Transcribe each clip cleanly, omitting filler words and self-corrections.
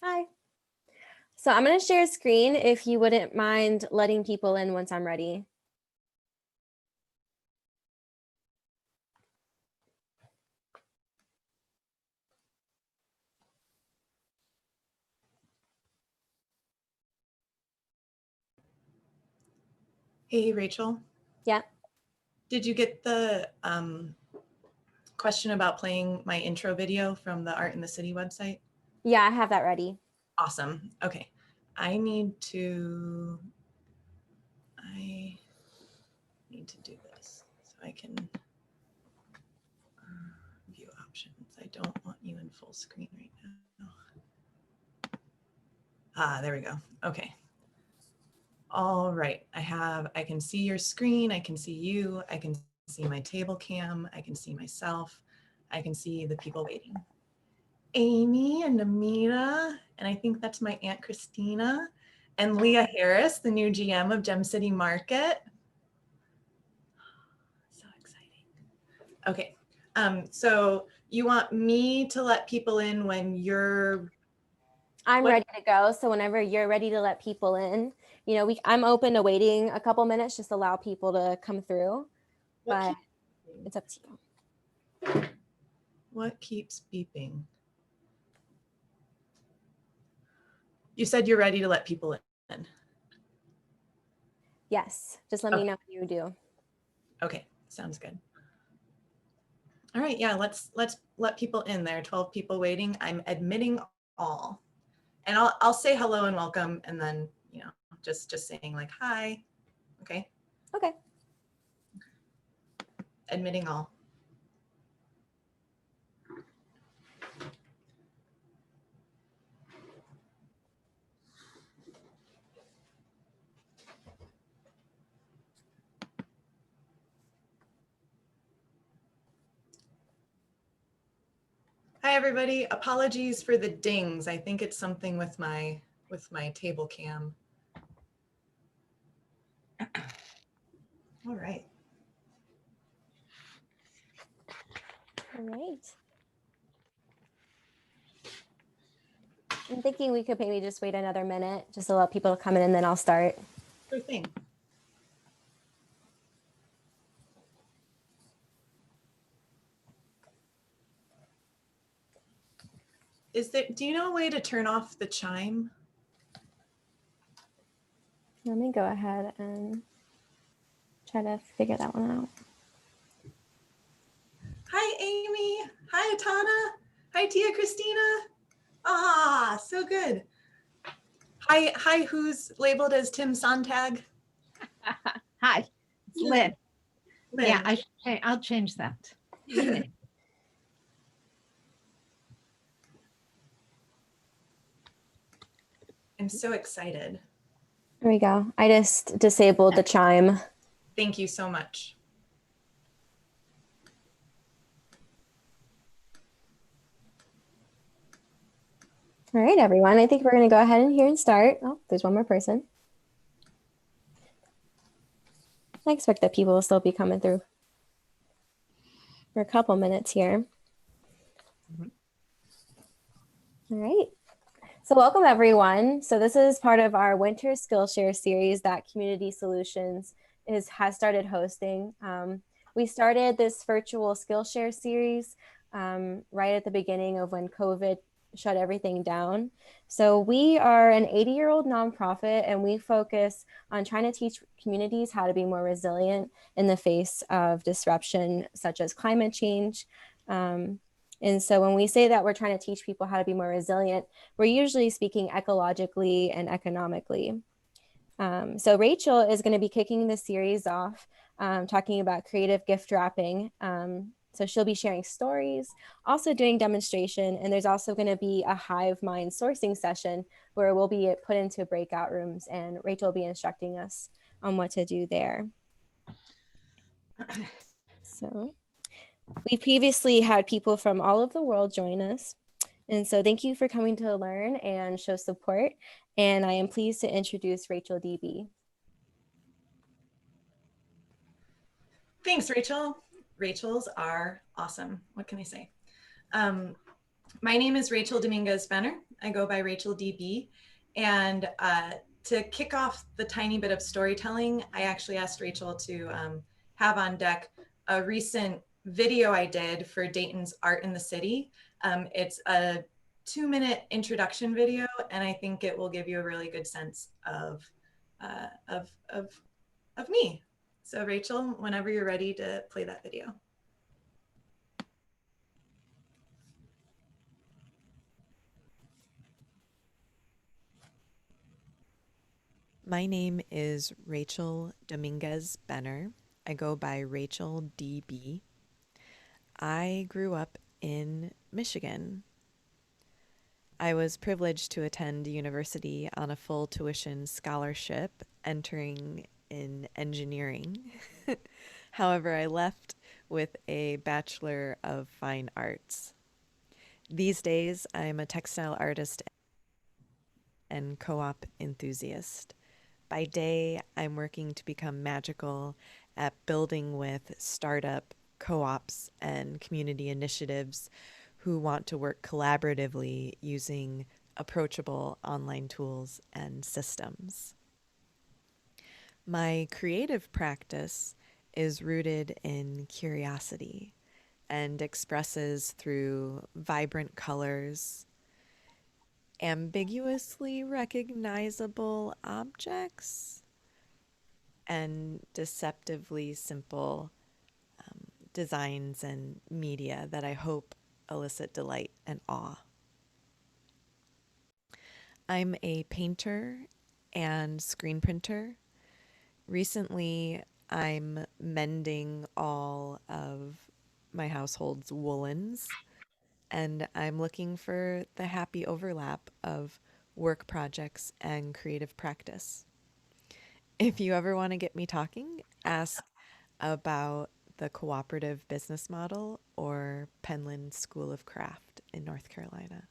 Hi. So I'm going to share a screen if you wouldn't mind letting people in once I'm ready. Hey, Rachel. Yeah. Did you get the question about playing my intro video from the Art in the City website? Yeah, I have that ready. Awesome. Okay. I need to do this so I can view options. I don't want you in full screen right now. There we go. Okay. All right. I can see your screen. I can see you. I can see my table cam. I can see myself. I can see the people waiting. Amy and Amita, and I think that's my Aunt Christina, and Leah Harris, the new GM of Gem City Market. So exciting. Okay, so you want me to let people in when you're... I'm ready to go. So whenever you're ready to let people in, you know, I'm open to waiting a couple minutes, just allow people to come through, but it's up to you. What keeps beeping? You said you're ready to let people in. Yes, just let me know when you do. Okay, sounds good. All right, yeah, let's let people in. There are 12 people waiting. I'm admitting all. And I'll say hello and welcome, and then, you know, just saying like hi. Okay. Okay. Admitting all. Hi everybody. Apologies for the dings. I think it's something with my table cam. All right. All right. I'm thinking we could maybe just wait another minute just to let people come in and then I'll start. Sure thing. Do you know a way to turn off the chime? Let me go ahead and try to figure that one out. Hi, Amy. Hi, Atana. Hi, Tia Christina. Ah, so good. Hi, who's labeled as Tim Sontag? Hi, it's Lynn. Lynn. Yeah, I'll change that. I'm so excited. There we go. I just disabled the chime. Thank you so much. All right, everyone. I think we're going to go ahead and here and start. Oh, there's one more person. I expect that people will still be coming through for a couple minutes here. All right. So welcome, everyone. So this is part of our Winter Skillshare series that Community Solutions has started hosting. We started this virtual Skillshare series right at the beginning of when COVID shut everything down. So we are an 80-year-old nonprofit, and we focus on trying to teach communities how to be more resilient in the face of disruption, such as climate change. And so when we say that we're trying to teach people how to be more resilient, we're usually speaking ecologically and economically. So Rachel is going to be kicking the series off, talking about creative gift wrapping. So she'll be sharing stories, also doing demonstration, and there's also going to be a hive-mind sourcing session where we'll be put into breakout rooms, and Rachel will be instructing us on what to do there. So we previously had people from all over the world join us. And so thank you for coming to learn and show support. And I am pleased to introduce Rachel DB. Thanks, Rachel. Rachels are awesome. What can I say? My name is Rachel Dominguez-Benner. I go by Rachel DB. And to kick off the tiny bit of storytelling, I actually asked Rachel to have on deck a recent video I did for Dayton's Art in the City. It's a 2-minute introduction video, and I think it will give you a really good sense of me. So Rachel, whenever you're ready to play that video. My name is Rachel Dominguez-Benner. I go by Rachel DB. I grew up in Michigan. I was privileged to attend university on a full tuition scholarship, entering in engineering. However, I left with a Bachelor of Fine Arts. These days, I'm a textile artist and co-op enthusiast. By day, I'm working to become magical at building with startup co-ops and community initiatives who want to work collaboratively using approachable online tools and systems. My creative practice is rooted in curiosity and expresses through vibrant colors, ambiguously recognizable objects, and deceptively simple designs and media that I hope elicit delight and awe. I'm a painter and screen printer. Recently, I'm mending all of my household's woolens, and I'm looking for the happy overlap of work projects and creative practice. If you ever want to get me talking, ask about the cooperative business model or Penland School of Craft in North Carolina.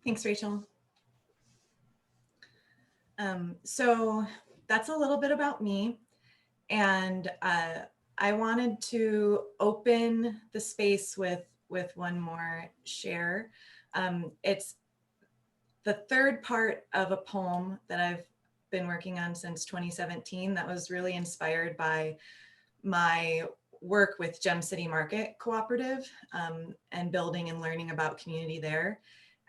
Thanks, Rachel. So that's a little bit about me. And I wanted to open the space with one more share. It's the third part of a poem that I've been working on since 2017 that was really inspired by my work with Gem City Market Cooperative and building and learning about community there.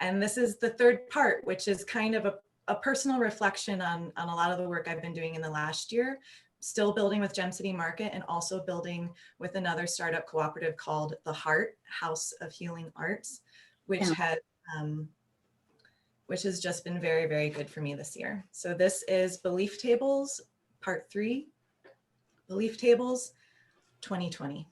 And this is the third part, which is kind of a personal reflection on a lot of the work I've been doing in the last year, still building with Gem City Market and also building with another startup cooperative called The Heart, House of Healing Arts, which has just been very, very good for me this year. So this is Belief Tables, Part 3, Belief Tables, 2020.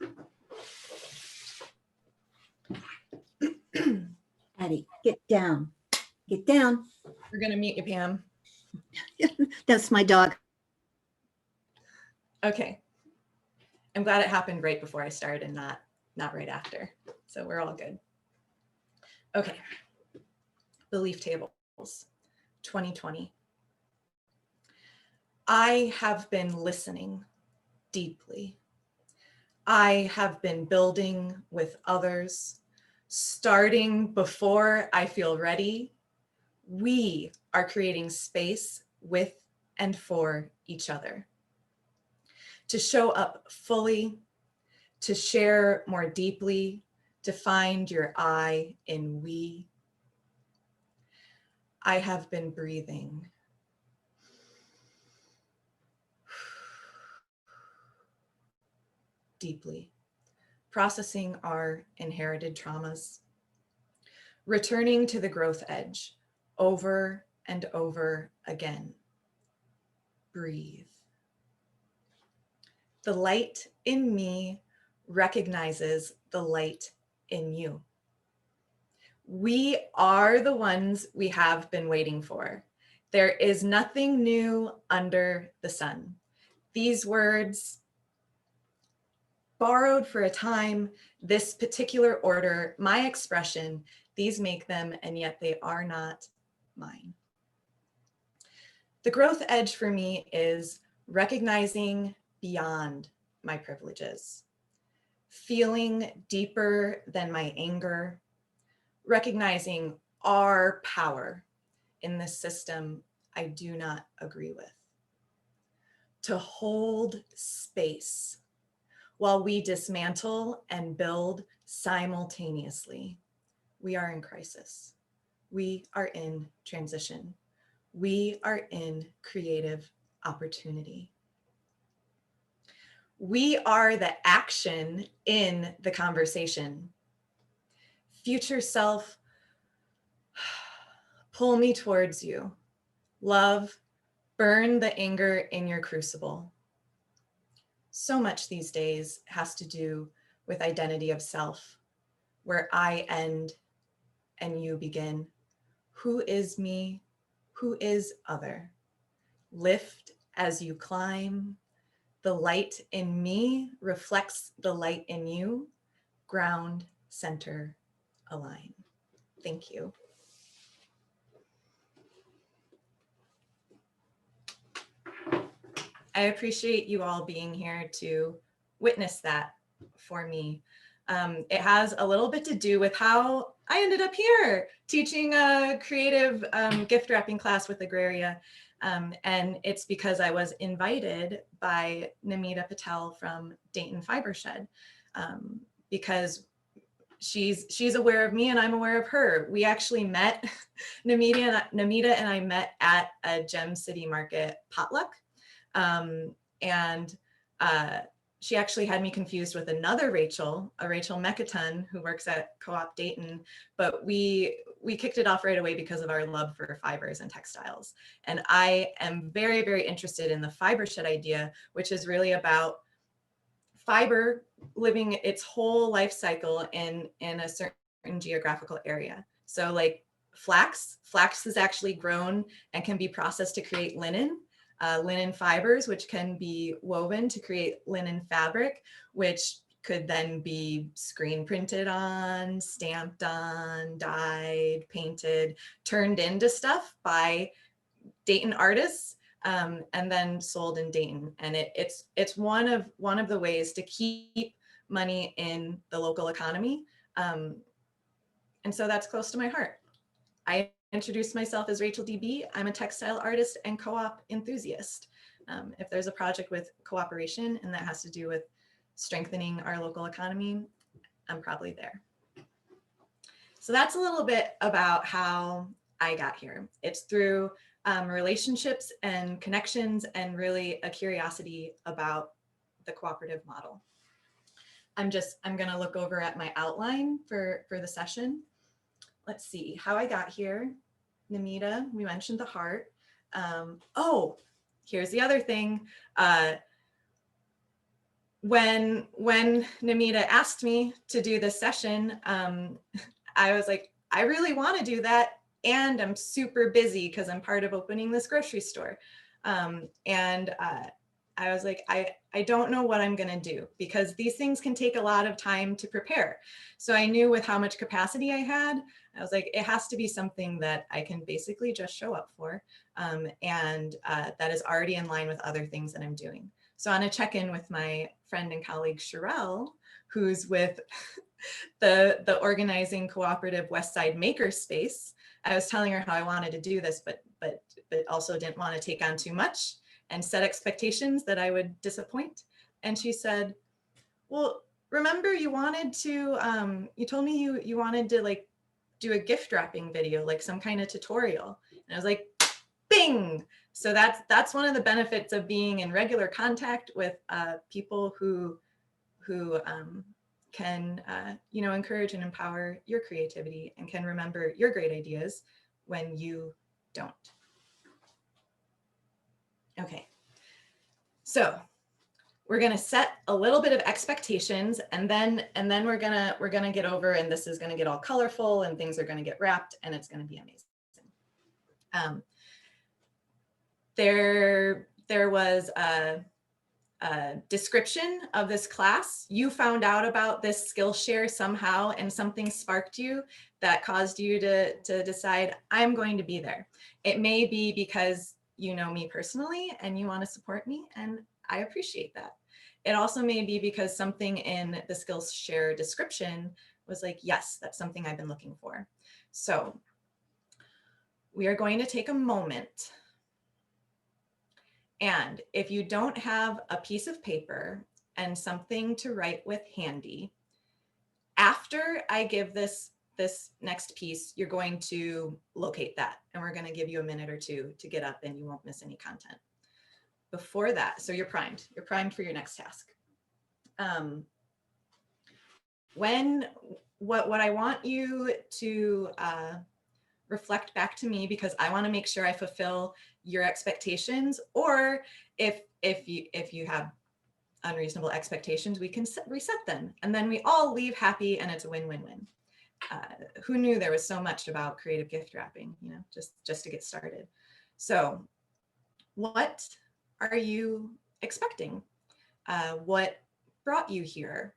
Addie, get down. Get down. We're gonna mute you, Pam. That's my dog. Okay. I'm glad it happened right before I started and not right after. So we're all good. Okay. Belief tables, 2020. I have been listening deeply. I have been building with others, starting before I feel ready. We are creating space with and for each other. To show up fully, to share more deeply, to find your I in we. I have been breathing. Deeply, processing our inherited traumas, returning to the growth edge over and over again. Breathe. The light in me recognizes the light in you. We are the ones we have been waiting for. There is nothing new under the sun. These words, borrowed for a time, this particular order, my expression, these make them, and yet they are not mine. The growth edge for me is recognizing beyond my privileges, feeling deeper than my anger, recognizing our power in this system I do not agree with, to hold space while we dismantle and build simultaneously. We are in crisis. We are in transition. We are in creative opportunity. We are the action in the conversation. Future self, pull me towards you. Love, burn the anger in your crucible. So much these days has to do with identity of self, where I end and you begin. Who is me? Who is other? Lift as you climb. The light in me reflects the light in you. Ground, center, align. Thank you. I appreciate you all being here to witness that for me. It has a little bit to do with how I ended up here teaching a creative gift wrapping class with Agraria. And it's because I was invited by Namita Patel from Dayton Fiber Shed, because she's aware of me and I'm aware of her. We actually met, Namita and I met at a Gem City Market potluck. She actually had me confused with another Rachel, a Rachel Mecaton, who works at Co-op Dayton, but we kicked it off right away because of our love for fibers and textiles. And I am very, very interested in the fiber shed idea, which is really about fiber living its whole life cycle in a certain geographical area. So like flax is actually grown and can be processed to create linen. Linen fibers, which can be woven to create linen fabric, which could then be screen printed on, stamped on, dyed, painted, turned into stuff by Dayton artists, and then sold in Dayton. And it's one of the ways to keep money in the local economy. And so that's close to my heart. I introduced myself as Rachel DB. I'm a textile artist and co-op enthusiast. If there's a project with cooperation and that has to do with strengthening our local economy, I'm probably there. So that's a little bit about how I got here. It's through relationships and connections and really a curiosity about the cooperative model. I'm gonna look over at my outline for the session. Let's see how I got here. Namita, we mentioned the heart. Oh, here's the other thing. When Namita asked me to do this session, I was like, I really want to do that. And I'm super busy because I'm part of opening this grocery store. I was like, I don't know what I'm going to do because these things can take a lot of time to prepare. So I knew with how much capacity I had, I was like, it has to be something that I can basically just show up for, and that is already in line with other things that I'm doing. So on a check-in with my friend and colleague, Sherelle, who's with the organizing cooperative Westside Makerspace, I was telling her how I wanted to do this, but also didn't want to take on too much and set expectations that I would disappoint. And she said, well, remember you wanted to, you told me you wanted to like do a gift wrapping video, like some kind of tutorial. And I was like, bing. So that's one of the benefits of being in regular contact with people who can encourage and empower your creativity and can remember your great ideas when you don't. Okay, so we're gonna set a little bit of expectations, and then we're gonna get over, and this is gonna get all colorful, and things are gonna get wrapped, and it's gonna be amazing. There was a description of this class. You found out about this Skillshare somehow, and something sparked you that caused you to decide, I'm going to be there. It may be because you know me personally and you want to support me, and I appreciate that. It also may be because something in the Skillshare description was like, yes, that's something I've been looking for. So we are going to take a moment. And if you don't have a piece of paper and something to write with handy, after I give this next piece, you're going to locate that. And we're going to give you a minute or two to get up and you won't miss any content. Before that, so you're primed for your next task. What I want you to reflect back to me, because I want to make sure I fulfill your expectations, or if you have unreasonable expectations, we can reset them, and then we all leave happy and it's a win-win-win. Who knew there was so much about creative gift wrapping, you know, just to get started. So what are you expecting? What brought you here?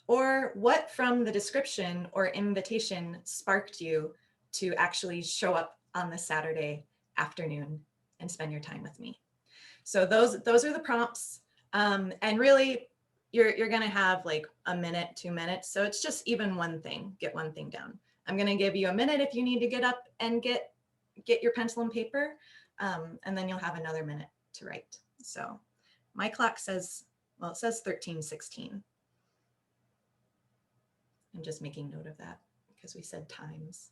Or what from the description or invitation sparked you to actually show up on this Saturday afternoon and spend your time with me? So those are the prompts. And really, you're gonna have like a minute, 2 minutes. So it's just even one thing, get one thing down. I'm gonna give you a minute if you need to get up and get your pencil and paper, and then you'll have another minute to write. So my clock says, well, it says 13:16. I'm just making note of that because we said times.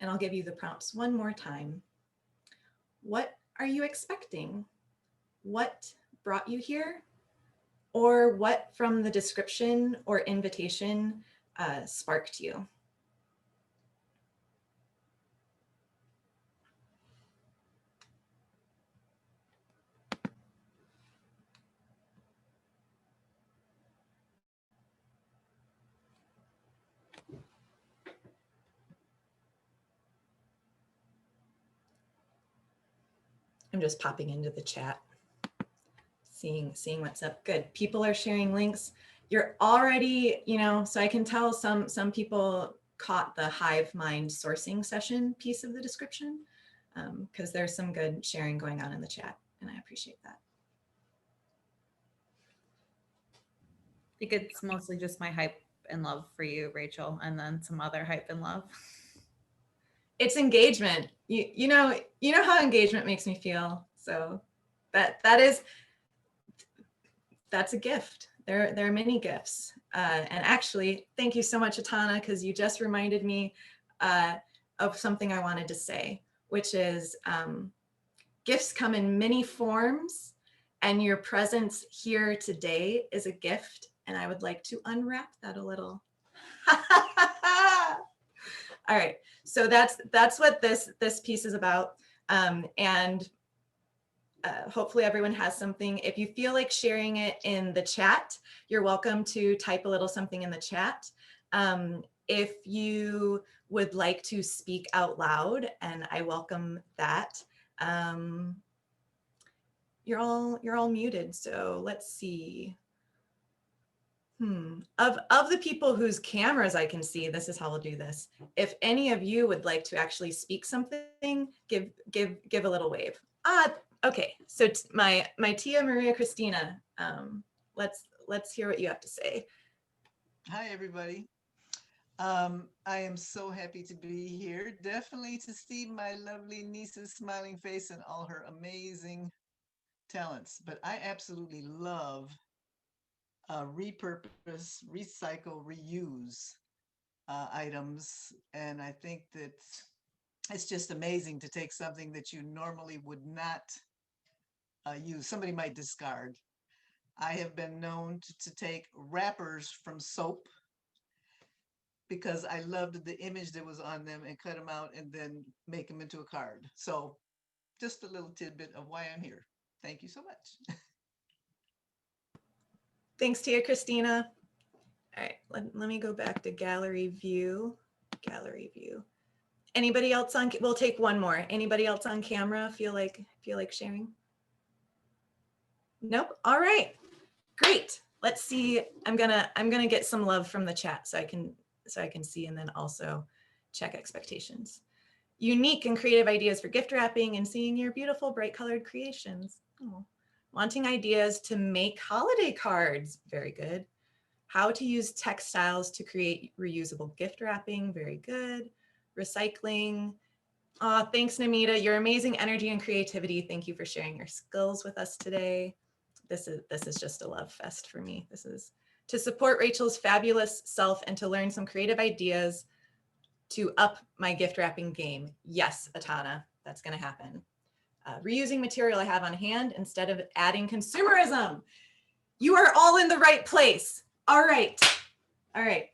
And I'll give you the prompts one more time. What are you expecting? What brought you here? Or what from the description or invitation sparked you? I'm just popping into the chat, seeing what's up. Good. People are sharing links. You're already, you know, so I can tell some people caught the hive-mind sourcing session piece of the description, because there's some good sharing going on in the chat, and I appreciate that. I think it's mostly just my hype and love for you, Rachel, and then some other hype and love. It's engagement. You know how engagement makes me feel. So that's a gift. There are many gifts. And actually, thank you so much, Atana, because you just reminded me of something I wanted to say, which is gifts come in many forms, and your presence here today is a gift. And I would like to unwrap that a little. All right, so that's what this piece is about, and hopefully everyone has something. If you feel like sharing it in the chat, you're welcome to type a little something in the chat. If you would like to speak out loud, and I welcome that, you're all muted. So let's see. Of the people whose cameras I can see, this is how we'll do this. If any of you would like to actually speak something, give a little wave. Okay. So my Tia Maria Christina, let's hear what you have to say. Hi, everybody. I am so happy to be here. Definitely to see my lovely niece's smiling face and all her amazing talents. But I absolutely love repurpose, recycle, reuse items. And I think that it's just amazing to take something that you normally would not use. Somebody might discard. I have been known to take wrappers from soap because I loved the image that was on them and cut them out and then make them into a card. So just a little tidbit of why I'm here. Thank you so much. Thanks, Tia Christina. All right, let me go back to gallery view. Gallery view. Anybody else on? We'll take one more. Anybody else on camera feel like sharing? Nope. All right. Great. let's see. I'm gonna get some love from the chat so I can see, and then also check expectations. Unique and creative ideas for gift wrapping and seeing your beautiful bright colored creations. Oh. Wanting ideas to make holiday cards. Very good. How to use textiles to create reusable gift wrapping. Very good. Recycling. Thanks, Namita. Your amazing energy and creativity. Thank you for sharing your skills with us today. This is just a love fest for me. This is to support Rachel's fabulous self and to learn some creative ideas to up my gift wrapping game. Yes, Atana, that's going to happen. Reusing material I have on hand instead of adding consumerism. You are all in the right place. All right. All right.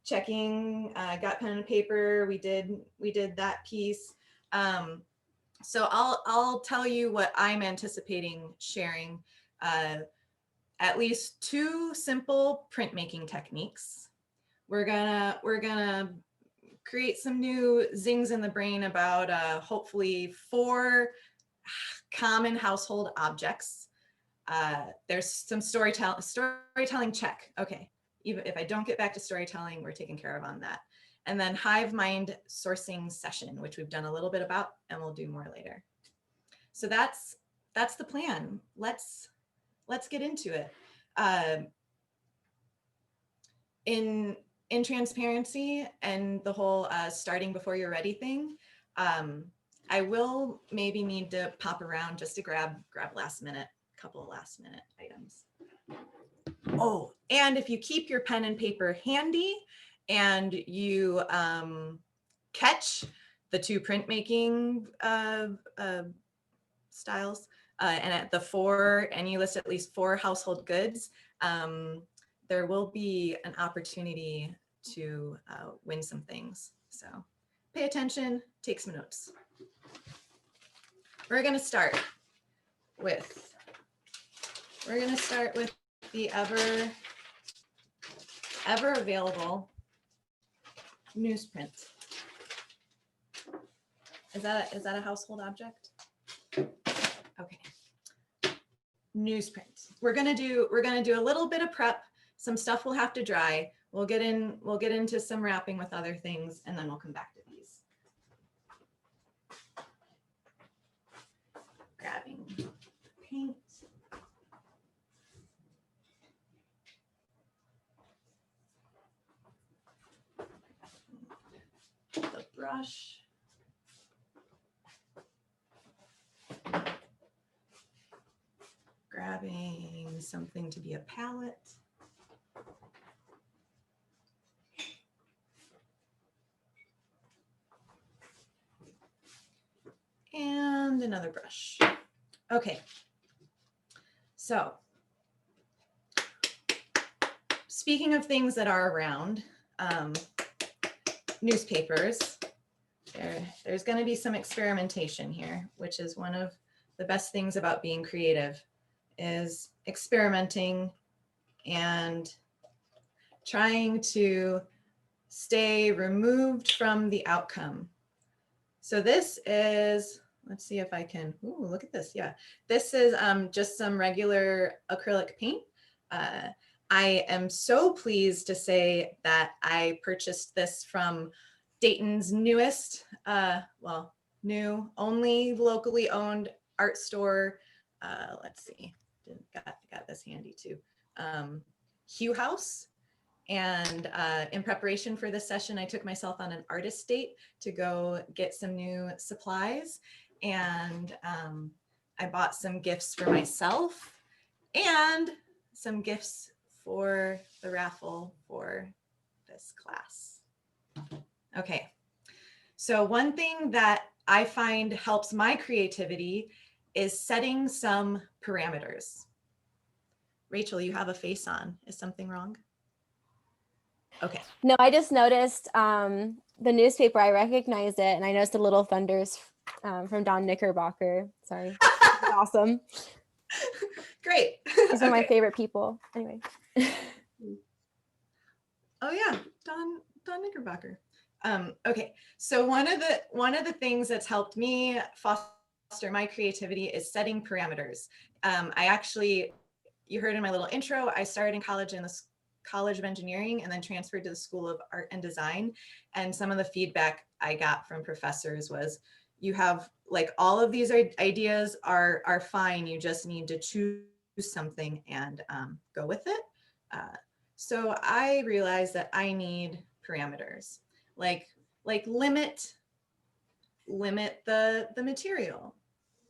Checking, got pen and paper. We did that piece. So I'll tell you what I'm anticipating sharing. At least 2 simple printmaking techniques. We're gonna create some new zings in the brain about hopefully 4 common household objects. There's some storytelling check. Okay, even if I don't get back to storytelling, we're taken care of on that. And then hive-mind sourcing session, which we've done a little bit about and we'll do more later. So that's the plan. Let's get into it. In transparency and the whole starting before you're ready thing, I will maybe need to pop around just to grab couple of last minute items. Oh, and if you keep your pen and paper handy and you catch the 2 printmaking styles and at the 4, and you list at least 4 household goods, there will be an opportunity to win some things. So pay attention, take some notes. We're gonna start with the ever available newsprint. Is that a household object? Okay. Newsprint. We're gonna do a little bit of prep. Some stuff will have to dry. We'll get into some wrapping with other things, and then we'll come back to these. Grabbing paint. The brush. Grabbing something to be a palette. And another brush. Okay. So, speaking of things that are around, newspapers, there's going to be some experimentation here, which is one of the best things about being creative, is experimenting and trying to stay removed from the outcome. So this is, let's see if I can, ooh, look at this. Yeah, this is just some regular acrylic paint. I am so pleased to say that I purchased this from Dayton's newest, new, only locally owned art store. Let's see, got this handy too. Hue House. And in preparation for this session, I took myself on an artist date to go get some new supplies. And I bought some gifts for myself and some gifts for the raffle for this class. Okay, so one thing that I find helps my creativity is setting some parameters. Rachel, you have a face on. Is something wrong? Okay. No, I just noticed the newspaper. I recognized it, and I noticed the little thunders from Don Knickerbocker. Sorry, awesome. Great. He's one of my favorite people. Anyway. Oh yeah, Don Knickerbocker. Okay, so one of the things that's helped me foster my creativity is setting parameters. I actually you heard in my little intro, I started in college in the College of Engineering and then transferred to the School of Art and Design. And some of the feedback I got from professors was, you have like all of these ideas are fine. You just need to choose something and go with it. So I realized that I need parameters, like limit the material,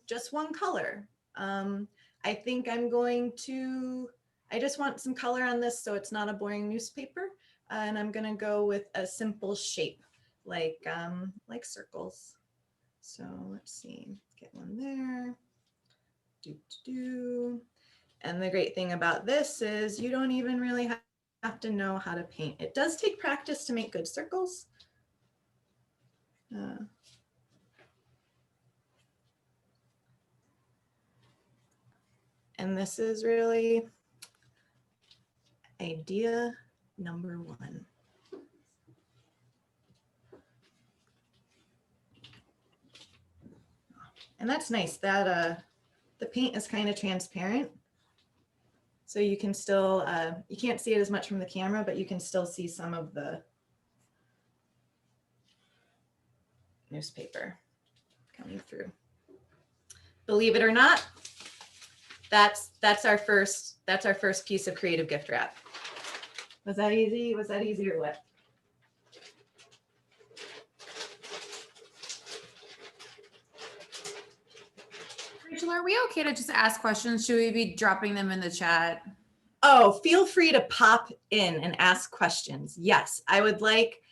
just one color. I think I just want some color on this so it's not a boring newspaper. And I'm gonna go with a simple shape, like circles. So let's see, get one there. And the great thing about this is you don't even really have to know how to paint. It does take practice to make good circles. And this is really idea number one. And that's nice that the paint is kind of transparent. So you can still, you can't see it as much from the camera, but you can still see some of the newspaper coming through. Believe it or not, that's our first piece of creative gift wrap. Was that easy? Was that easy or what? Rachel, are we okay to just ask questions? Should we be dropping them in the chat? Oh, feel free to pop in and ask questions. Yes, I would like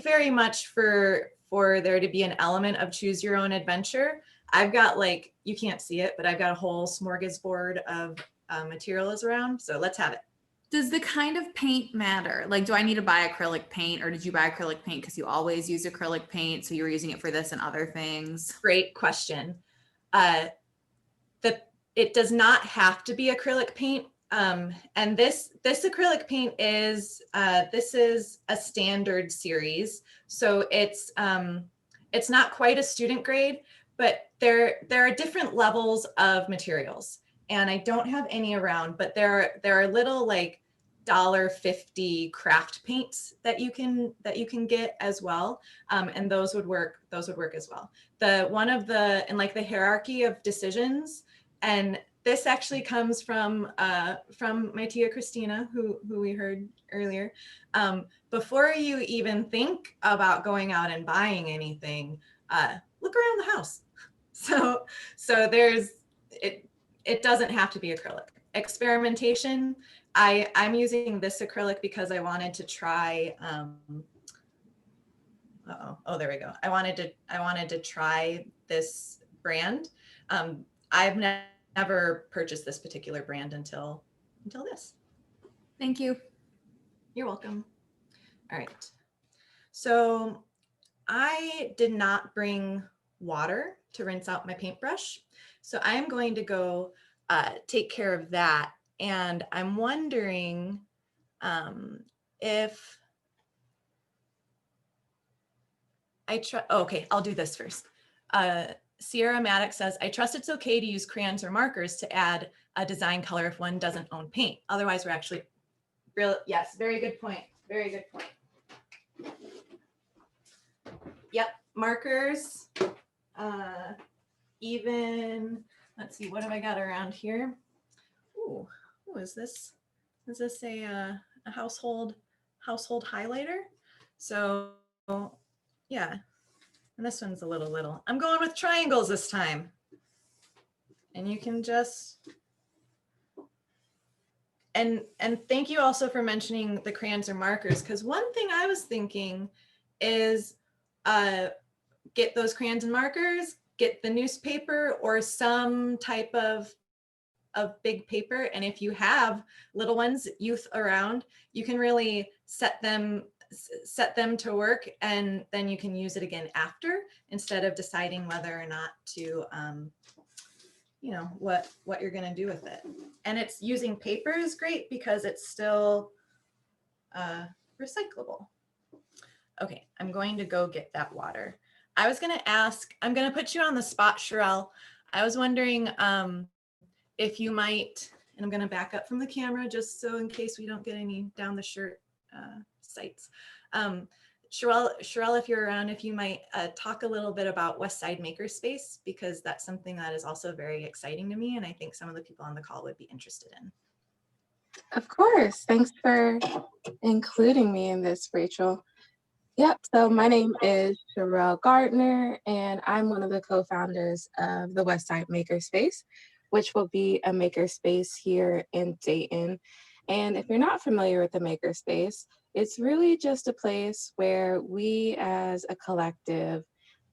very much for there to be an element of choose your own adventure. I've got, like, you can't see it, but I've got a whole smorgasbord of materials around. So let's have it. Does the kind of paint matter? Like, do I need to buy acrylic paint, or did you buy acrylic paint because you always use acrylic paint, so you were using it for this and other things? Great question. It does not have to be acrylic paint. And this acrylic paint is, this is a standard series. So it's not quite a student grade, but there are different levels of materials. And I don't have any around, but there are little like $1.50 craft paints that you can get as well. And those would work as well. In like the hierarchy of decisions, and this actually comes from my tia Christina, who we heard earlier. Before you even think about going out and buying anything, look around the house. So there's it doesn't have to be acrylic. Experimentation. I'm using this acrylic because I wanted to try. Oh, there we go. I wanted to try this brand. I've never purchased this particular brand until this. Thank you. You're welcome. All right. So I did not bring water to rinse out my paintbrush. So I am going to go take care of that. And I'm wondering if okay, I'll do this first. Sierra Maddox says, I trust it's okay to use crayons or markers to add a design color if one doesn't own paint. Otherwise, we're actually yes, very good point. Very good point. Yep, markers. Even, let's see, what have I got around here? Ooh, what is this? Is this a household highlighter? So yeah, and this one's a little. I'm going with triangles this time. And you can just, and thank you also for mentioning the crayons or markers, because one thing I was thinking is get those crayons and markers, get the newspaper or some type of big paper. And if you have little ones, youth around, you can really set them to work, and then you can use it again after, instead of deciding whether or not to, you know, what you're going to do with it. And it's using paper is great because it's still recyclable. Okay, I'm going to go get that water. I was going to ask, I'm going to put you on the spot, Sherelle. I was wondering if you might And I'm going to back up from the camera just so in case we don't get any down the shirt sites. Sherelle, if you're around, if you might talk a little bit about West Side Makerspace, because that's something that is also very exciting to me, and I think some of the people on the call would be interested in. Of course. Thanks for including me in this, Rachel. Yep. So my name is Sherelle Gardner, and I'm one of the co-founders of the West Side Makerspace, which will be a makerspace here in Dayton. And if you're not familiar with the makerspace, it's really just a place where we as a collective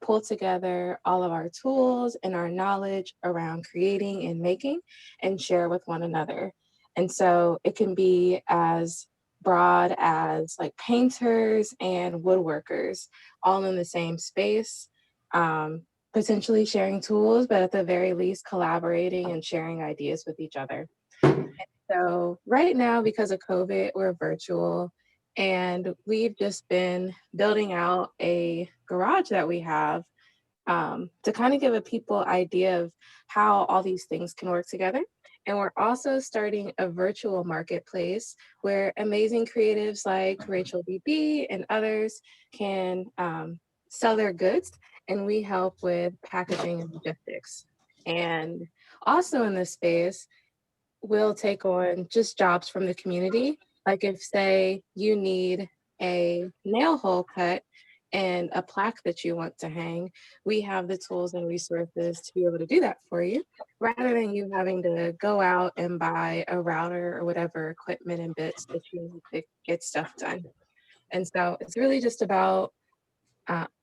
pull together all of our tools and our knowledge around creating and making and share with one another. And so it can be as broad as like painters and woodworkers all in the same space, potentially sharing tools, but at the very least collaborating and sharing ideas with each other. So right now, because of COVID, we're virtual, and we've just been building out a garage that we have to kind of give a people idea of how all these things can work together. And we're also starting a virtual marketplace where amazing creatives like Rachel BB and others can sell their goods, and we help with packaging and logistics. And also in this space, we'll take on just jobs from the community. Like if, say, you need a nail hole cut and a plaque that you want to hang, we have the tools and resources to be able to do that for you, rather than you having to go out and buy a router or whatever equipment and bits that you need to get stuff done. And so it's really just about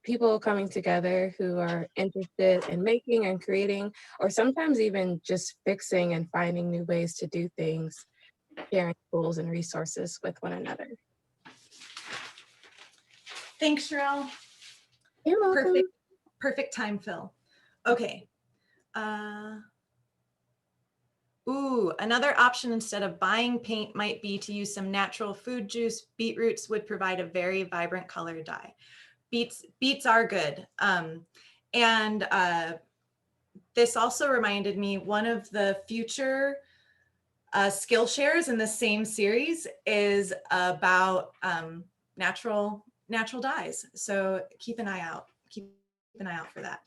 people coming together who are interested in making and creating, or sometimes even just fixing and finding new ways to do things, sharing tools and resources with one another. Thanks, Sherelle. You're welcome. Perfect time, Phil. Okay. Another option instead of buying paint might be to use some natural food juice. Beetroots would provide a very vibrant color dye. Beets are good. This also reminded me, one of the future skill shares in the same series is about natural dyes. So keep an eye out. Keep an eye out for that.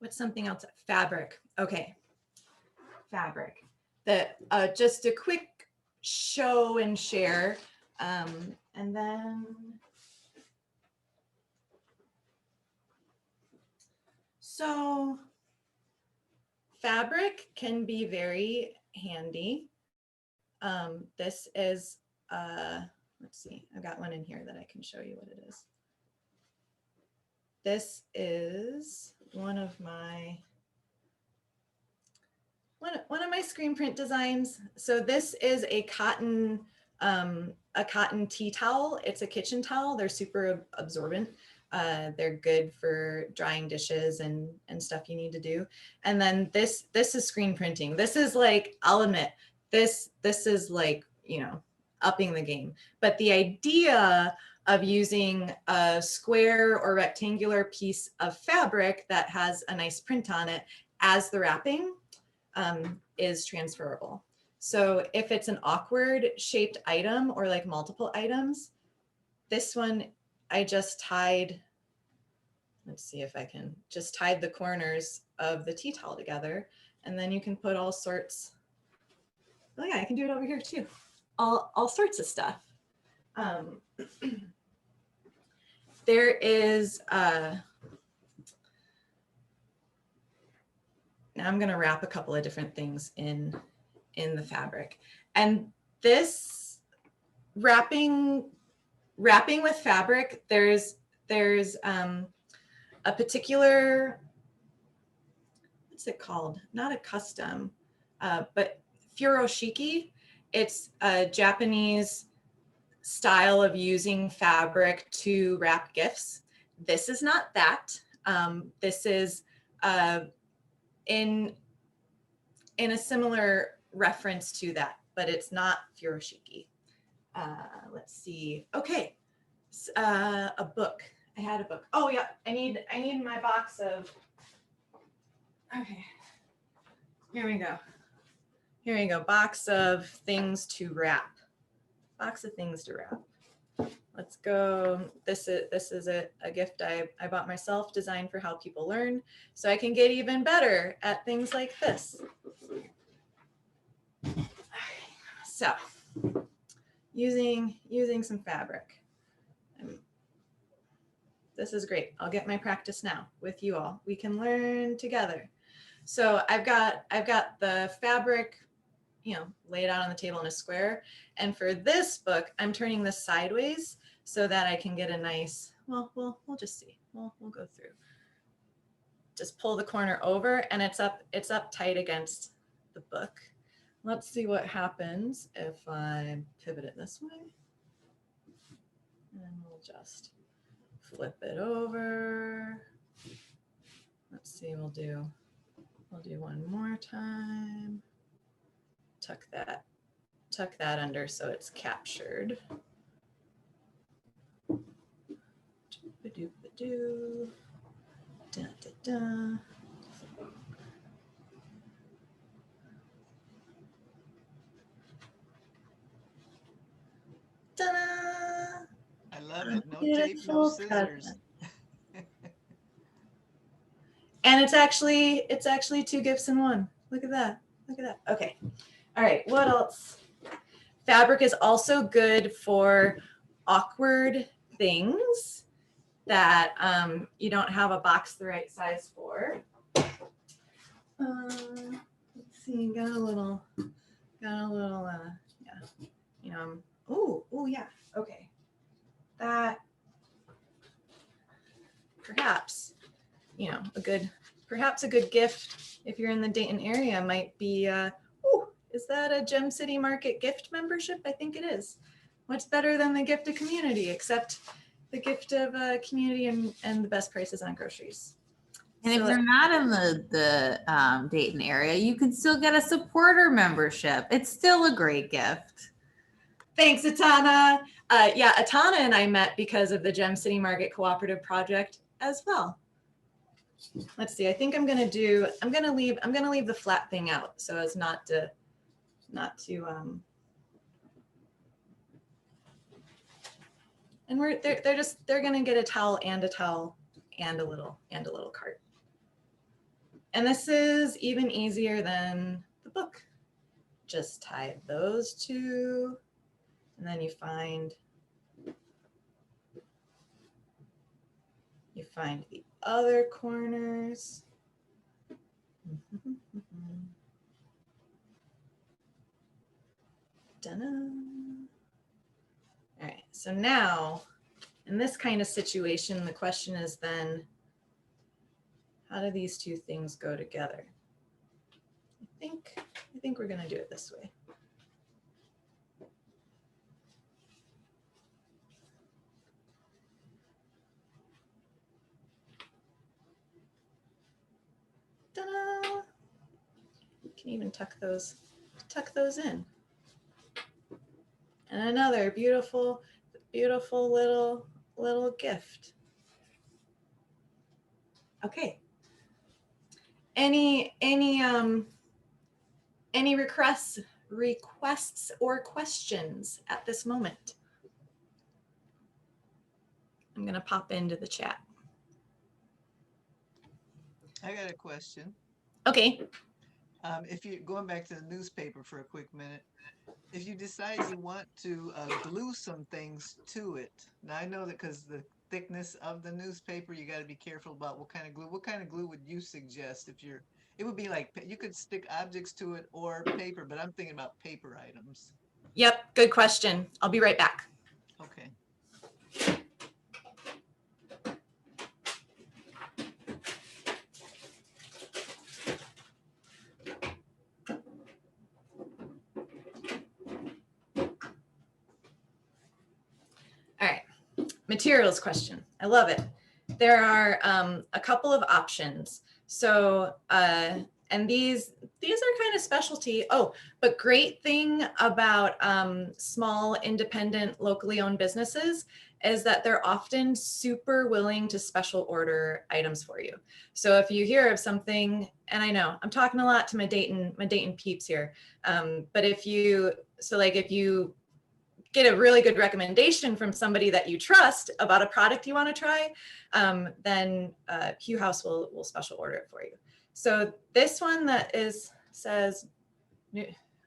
What's something else? Fabric. Okay. Fabric. Just a quick show and share. And then so fabric can be very handy. This is, let's see, I've got one in here that I can show you what it is. This is one of my screen print designs. So this is a cotton tea towel. It's a kitchen towel. They're super absorbent. They're good for drying dishes and stuff you need to do. And then this is screen printing. This is like, I'll admit, this is like, you know, upping the game. But the idea of using a square or rectangular piece of fabric that has a nice print on it as the wrapping is transferable. So if it's an awkward shaped item or like multiple items, this one I just tied, let's see if I can, just tied the corners of the tea towel together, and then you can put all sorts, oh yeah, I can do it over here too. All sorts of stuff. There is, now I'm gonna wrap a couple of different things in the fabric. And this wrapping with fabric, there's a particular, what's it called? Not a custom, but furoshiki. It's a Japanese style of using fabric to wrap gifts. This is not that. This is in a similar reference to that, but it's not furoshiki. Let's see. Okay, a book. I had a book. Oh yeah, I need my box of. Okay, here we go. Here we go, box of things to wrap. Box of things to wrap. Let's go. This is a gift I bought myself, designed for how people learn, so I can get even better at things like this. So, using some fabric. This is great. I'll get my practice now with you all. We can learn together. So I've got the fabric, you know, laid out on the table in a square. And for this book, I'm turning this sideways so that I can get a nice, well, we'll just see. We'll go through. Just pull the corner over, and it's up tight against the book. Let's see what happens if I pivot it this way. And we'll just flip it over. Let's see, we'll do one more time. Tuck that under so it's captured. Doop-a-doop-a-doo. Da, da, da. Ta-da! I love it. No tape, no scissors. And it's actually 2 gifts in one. Look at that. Look at that. Okay. All right. What else? Fabric is also good for awkward things that you don't have a box the right size for. Let's see. Got a little. Yeah. You know. Oh yeah. Okay. That perhaps, you know, perhaps a good gift if you're in the Dayton area might be, is that a Gem City Market gift membership? I think it is. What's better than the gift of community, except the gift of community and the best prices on groceries. And So if you're not in the Dayton area, you can still get a supporter membership. It's still a great gift. Thanks, Atana. Yeah, Atana and I met because of the Gem City Market Cooperative Project as well. Let's see. I think I'm gonna leave the flat thing out so as not to and they're gonna get a towel and a little cart. And this is even easier than the book. Just tie those two, and then you find the other corners. Dun-dun. All right, so now in this kind of situation, the question is then, how do these two things go together? I think we're gonna do it this way. Ta-da! You can even tuck those in. And another beautiful little gift. Okay. Any requests or questions at this moment? I'm gonna pop into the chat. I got a question. Okay. If you're going back to the newspaper for a quick minute, if you decide you want to glue some things to it, now I know that because the thickness of the newspaper, you got to be careful about what kind of glue. What kind of glue would you suggest if you're? It would be like you could stick objects to it or paper, but I'm thinking about paper items. Yep, good question. I'll be right back. Okay. All right, materials question. I love it. There are a couple of options. So And these are kind of specialty. Oh, but great thing about small, independent, locally owned businesses is that they're often super willing to special order items for you. So if you hear of something, and I know I'm talking a lot to my Dayton peeps here, but if you get a really good recommendation from somebody that you trust about a product you want to try, then Hugh House will special order it for you. So this one that says,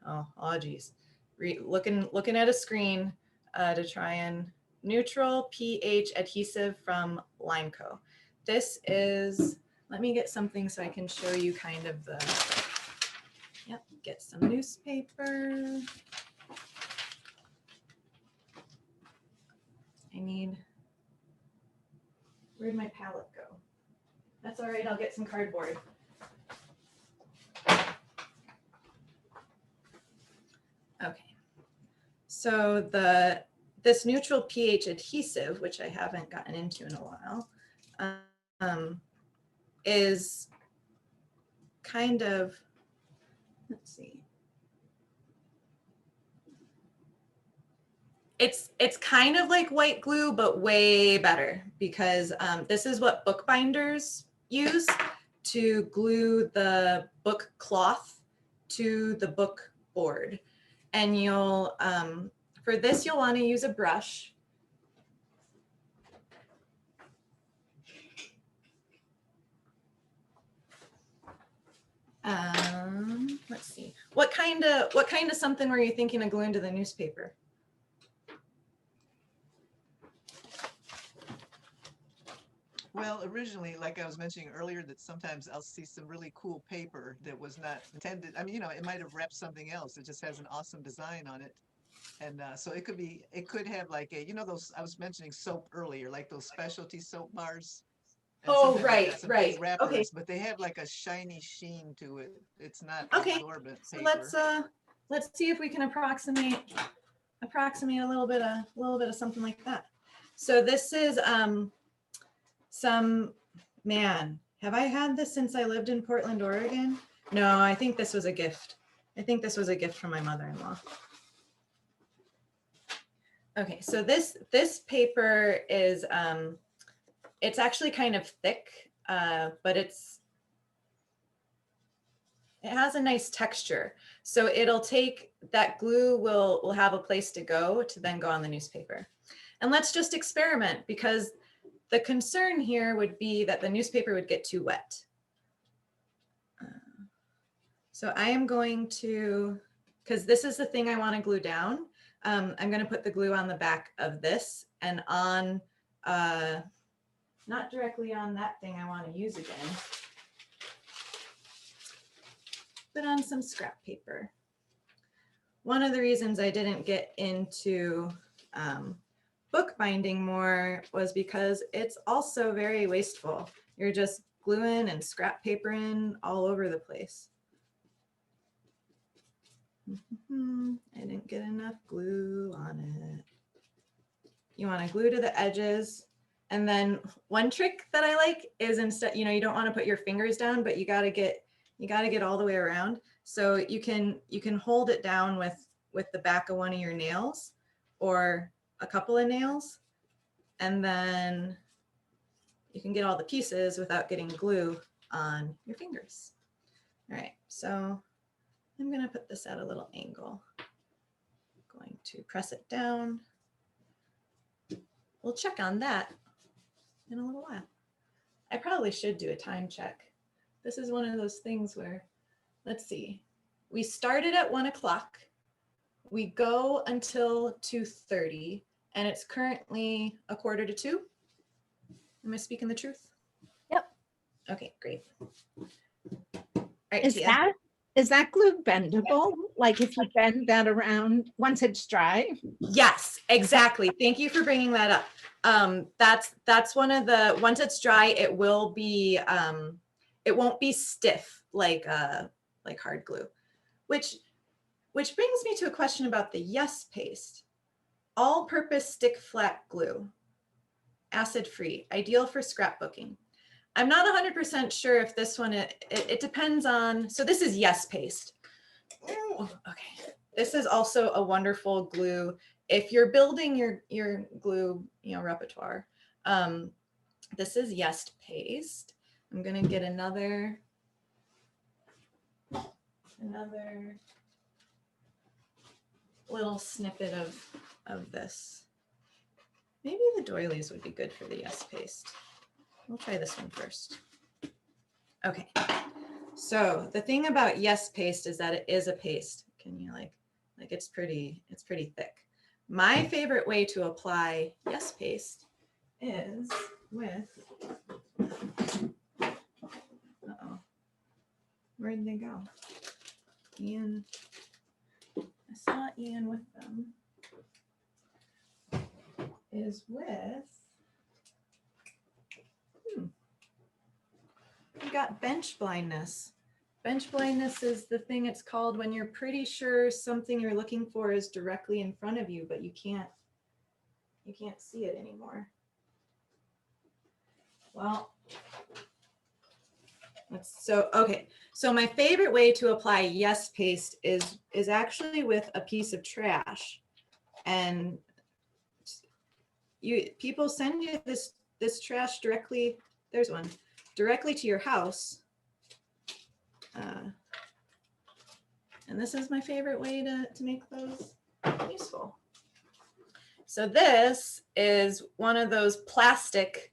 oh geez, looking at a screen to try and neutral pH adhesive from Limeco. This is, let me get something so I can show you kind of the, yep, get some newspaper. Where'd my palette go? That's all right, I'll get some cardboard. Okay, so this neutral pH adhesive, which I haven't gotten into in a while, is kind of, let's see. It's kind of like white glue, but way better, because this is what bookbinders use to glue the book cloth to the book board. And you'll, for this, you'll want to use a brush. Let's see. What kind of something were you thinking of gluing to the newspaper? Well, originally, like I was mentioning earlier, that sometimes I'll see some really cool paper that was not intended. I mean, it might have wrapped something else. It just has an awesome design on it. And so it could have like those, I was mentioning soap earlier, like those specialty soap bars. And Oh, sometimes they've got some big right. wrappers, Okay. But they have like a shiny sheen to it. It's not Okay. absorbent paper. So let's see if we can approximate a little bit of something like that. So this is man, have I had this since I lived in Portland, Oregon? No, I think this was a gift. I think this was a gift from my mother-in-law. Okay, so this paper is it's actually kind of thick, but it has a nice texture. So it'll take, that glue will have a place to then go on the newspaper. And let's just experiment, because the concern here would be that the newspaper would get too wet. So I am going to, because this is the thing I want to glue down, I'm going to put the glue on the back of this and on, not directly on that thing I want to use again, but on some scrap paper. One of the reasons I didn't get into bookbinding more was because it's also very wasteful. You're just gluing and scrap papering all over the place. I didn't get enough glue on it. You want to glue to the edges. And then one trick that I like is, instead, you don't want to put your fingers down, but you got to get all the way around. So you can hold it down with the back of one of your nails or a couple of nails, and then you can get all the pieces without getting glue on your fingers. All right, so I'm going to put this at a little angle. I'm going to press it down. We'll check on that in a little while. I probably should do a time check. This is one of those things where, let's see, we started at 1 o'clock. We go until 2:30, and it's currently 1:45. Am I speaking the truth? Yep. Okay, great. All right, Is Tia. that glue bendable? Like if you bend that around once it's dry? Yes, exactly. Thank you for bringing that up. That's one of the, once it's dry, it will be, it won't be stiff like hard glue, which brings me to a question about the Yes paste. All-purpose stick flat glue, acid-free, ideal for scrapbooking. I'm not 100% sure if this one, it depends on, so this is Yes Paste. Oh, okay. This is also a wonderful glue. If you're building your glue, repertoire, this is Yes Paste. I'm gonna get another little snippet of this. Maybe the doilies would be good for the Yes Paste. We'll try this one first. Okay. So the thing about Yes Paste is that it is a paste. Can you like it's pretty thick. My favorite way to apply Yes Paste is with, uh-oh, where did they go? Ian, I saw Ian with them. Is with, we got bench blindness. Bench blindness is the thing it's called when you're pretty sure something you're looking for is directly in front of you, but you can't see it anymore. Well, okay. So my favorite way to apply Yes Paste is actually with a piece of trash. And people send you this trash directly, there's one, directly to your house. And this is my favorite way to make those useful. So this is one of those plastic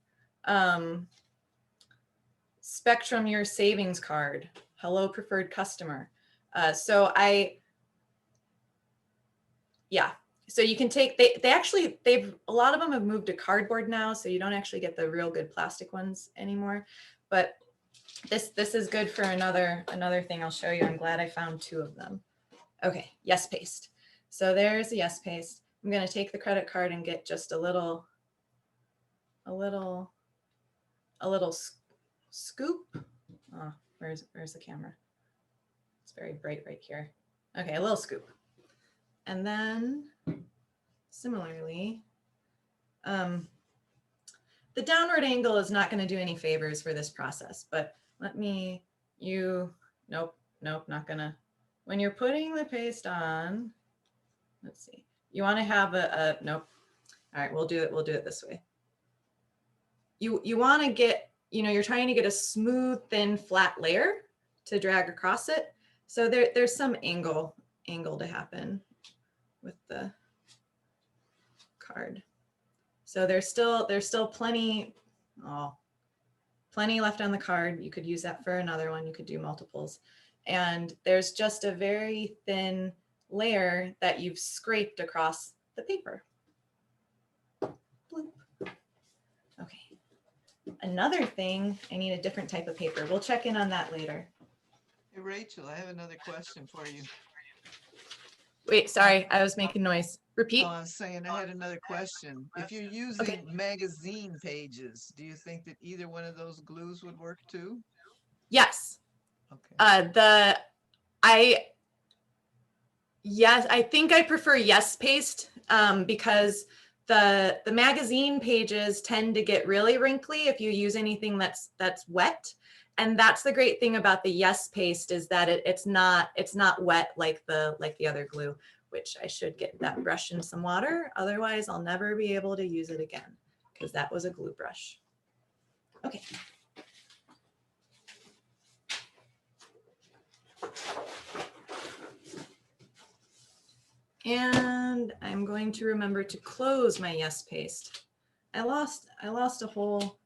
Spectrum Your Savings Card, hello preferred customer. So you can take, a lot of them have moved to cardboard now, so you don't actually get the real good plastic ones anymore. But this is good for another thing I'll show you. I'm glad I found two of them. Okay, Yes Paste. So there's the Yes Paste. I'm gonna take the credit card and get just a little scoop. Oh, where's the camera? It's very bright right here. Okay, a little scoop. And then similarly, the downward angle is not going to do any favors for this process, but nope, not gonna. When you're putting the paste on, let's see, you want to have nope. All right, we'll do it this way. You want to get, you're trying to get a smooth, thin, flat layer to drag across it. So there's some angle to happen with the card. So there's still plenty left on the card. You could use that for another one. You could do multiples. And there's just a very thin layer that you've scraped across the paper. Bloop. Okay. Another thing, I need a different type of paper. We'll check in on that later. Hey, Rachel, I have another question for you. Wait, sorry, I was making noise. Repeat. Oh, I was saying I had another question. If you're using magazine pages, do you think that either one of those glues would work too? Yes. Okay. Yes, I think I prefer Yes Paste because the magazine pages tend to get really wrinkly if you use anything that's wet. And that's the great thing about the Yes Paste is that it's not wet like the other glue, which I should get that brush in some water. Otherwise, I'll never be able to use it again because that was a glue brush. Okay. And I'm going to remember to close my Yes Paste. I lost a whole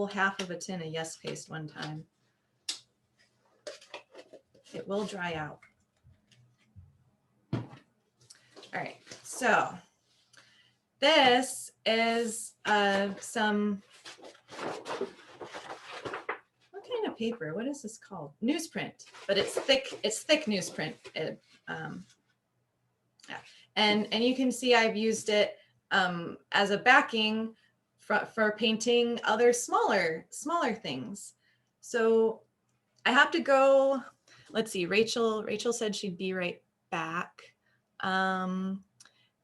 half of a tin of Yes Paste one time. It will dry out. All right, so this is some, what kind of paper? What is this called? Newsprint, but it's thick newsprint. And you can see I've used it as a backing for painting other smaller things. So I have to go, let's see, Rachel said she'd be right back.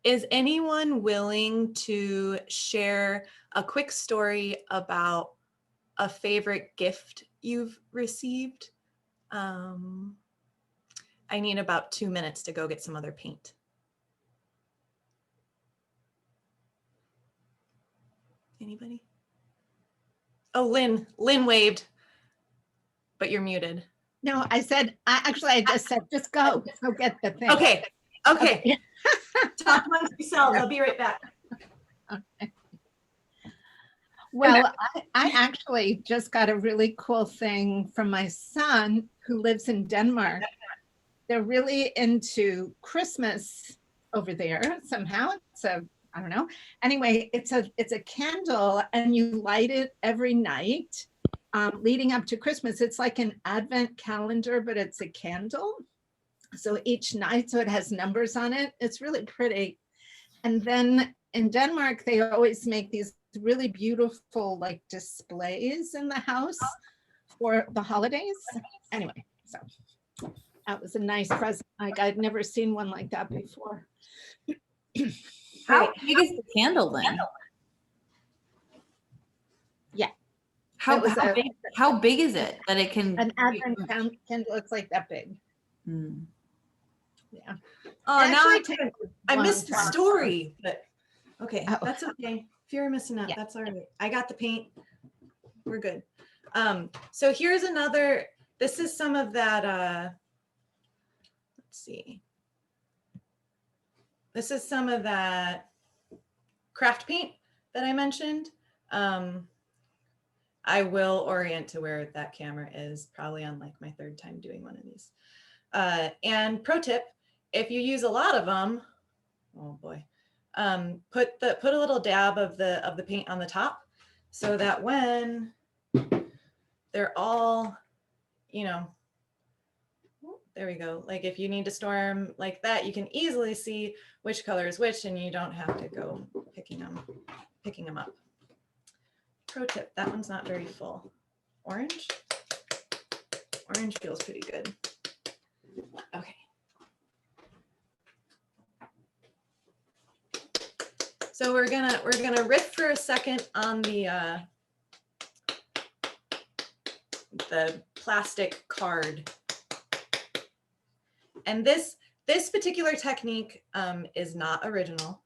Is anyone willing to share a quick story about a favorite gift you've received. I need about 2 minutes to go get some other paint. Anybody? Oh, Lynn waved, but you're muted. No, I just said, just go get the thing. Okay. Talk amongst yourselves. I'll be right back. Okay. Well, I actually just got a really cool thing from my son who lives in Denmark. They're really into Christmas over there somehow. I don't know. Anyway, it's a candle and you light it every night leading up to Christmas. It's like an advent calendar, but it's a candle. So each night, so it has numbers on it. It's really pretty. And then in Denmark, they always make these really beautiful like displays in the house for the holidays. Anyway, so that was a nice present. Like I'd never seen one like that before. How big is the candle then? Yeah. How big is it that it can? An advent candle, it's like that big. Hmm. Yeah. Oh, now I long missed the time. story, but okay, Oh. that's okay. If you're missing out, Yeah. that's all right. I got the paint. We're good. So here's another, this is some of that, let's see. This is some of that craft paint that I mentioned. I will orient to where that camera is, probably on like my third time doing one of these. And pro tip, if you use a lot of them, oh boy, put a little dab of the paint on the top so that when they're all, you know, there we go. Like if you need to store them like that, you can easily see which color is which and you don't have to go picking them up. Pro tip, that one's not very full. Orange? Orange feels pretty good. Okay. So we're gonna riff for a second on the plastic card. And this particular technique is not original.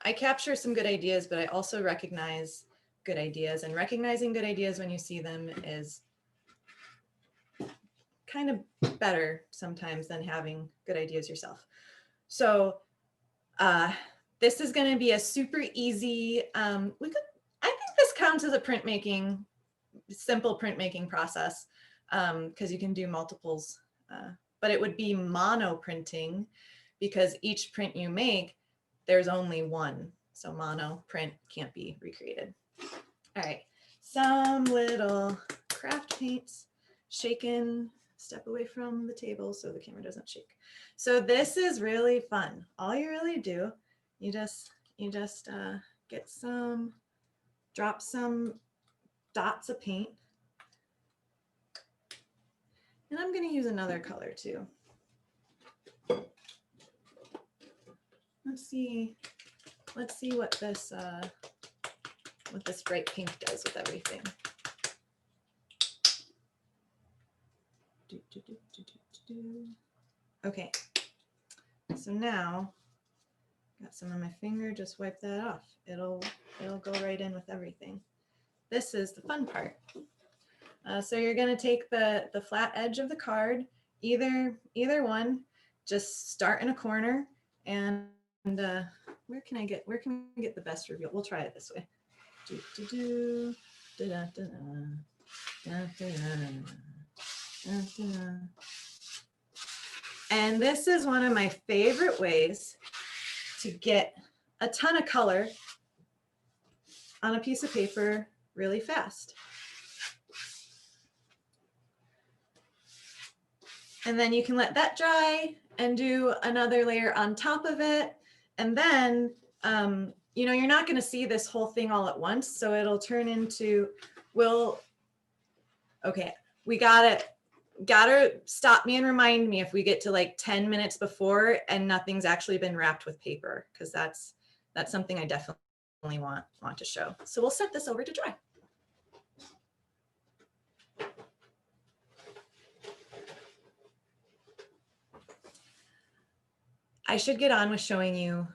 I capture some good ideas, but I also recognize good ideas, and recognizing good ideas when you see them is kind of better sometimes than having good ideas yourself. So this is going to be a super easy, I think this counts as a simple printmaking process because you can do multiples, but it would be mono printing because each print you make, there's only one. So mono print can't be recreated. All right, some little craft paints, shaken, step away from the table so the camera doesn't shake. So this is really fun. All you really do, you just get drop some dots of paint. And I'm gonna use another color too. Let's see what this bright pink does with everything. Okay, so now got some on my finger, just wipe that off. It'll go right in with everything. This is the fun part. So you're gonna take the flat edge of the card, either one, just start in a corner, and where can we get the best reveal? We'll try it this way. And this is one of my favorite ways to get a ton of color on a piece of paper really fast. And then you can let that dry and do another layer on top of it. And then, you know, you're not going to see this whole thing all at once. So it'll turn into, okay, we gotta stop me and remind me if we get to like 10 minutes before and nothing's actually been wrapped with paper, because that's something I definitely want to show. So we'll set this over to dry. I should get on with showing you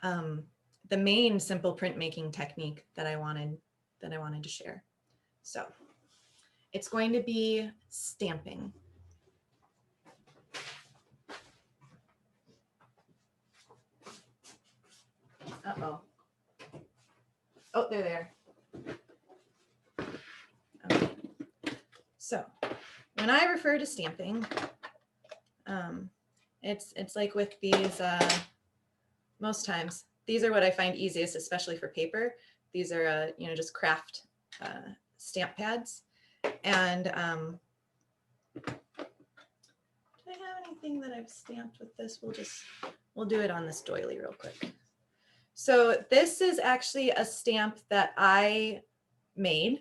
the main simple printmaking technique that I wanted to share. So it's going to be stamping. Uh-oh. Oh, they're there. Okay. So when I refer to stamping, it's like with these, most times, these are what I find easiest, especially for paper. These are, just craft stamp pads. And do I have anything that I've stamped with this? We'll do it on this doily real quick. So this is actually a stamp that I made.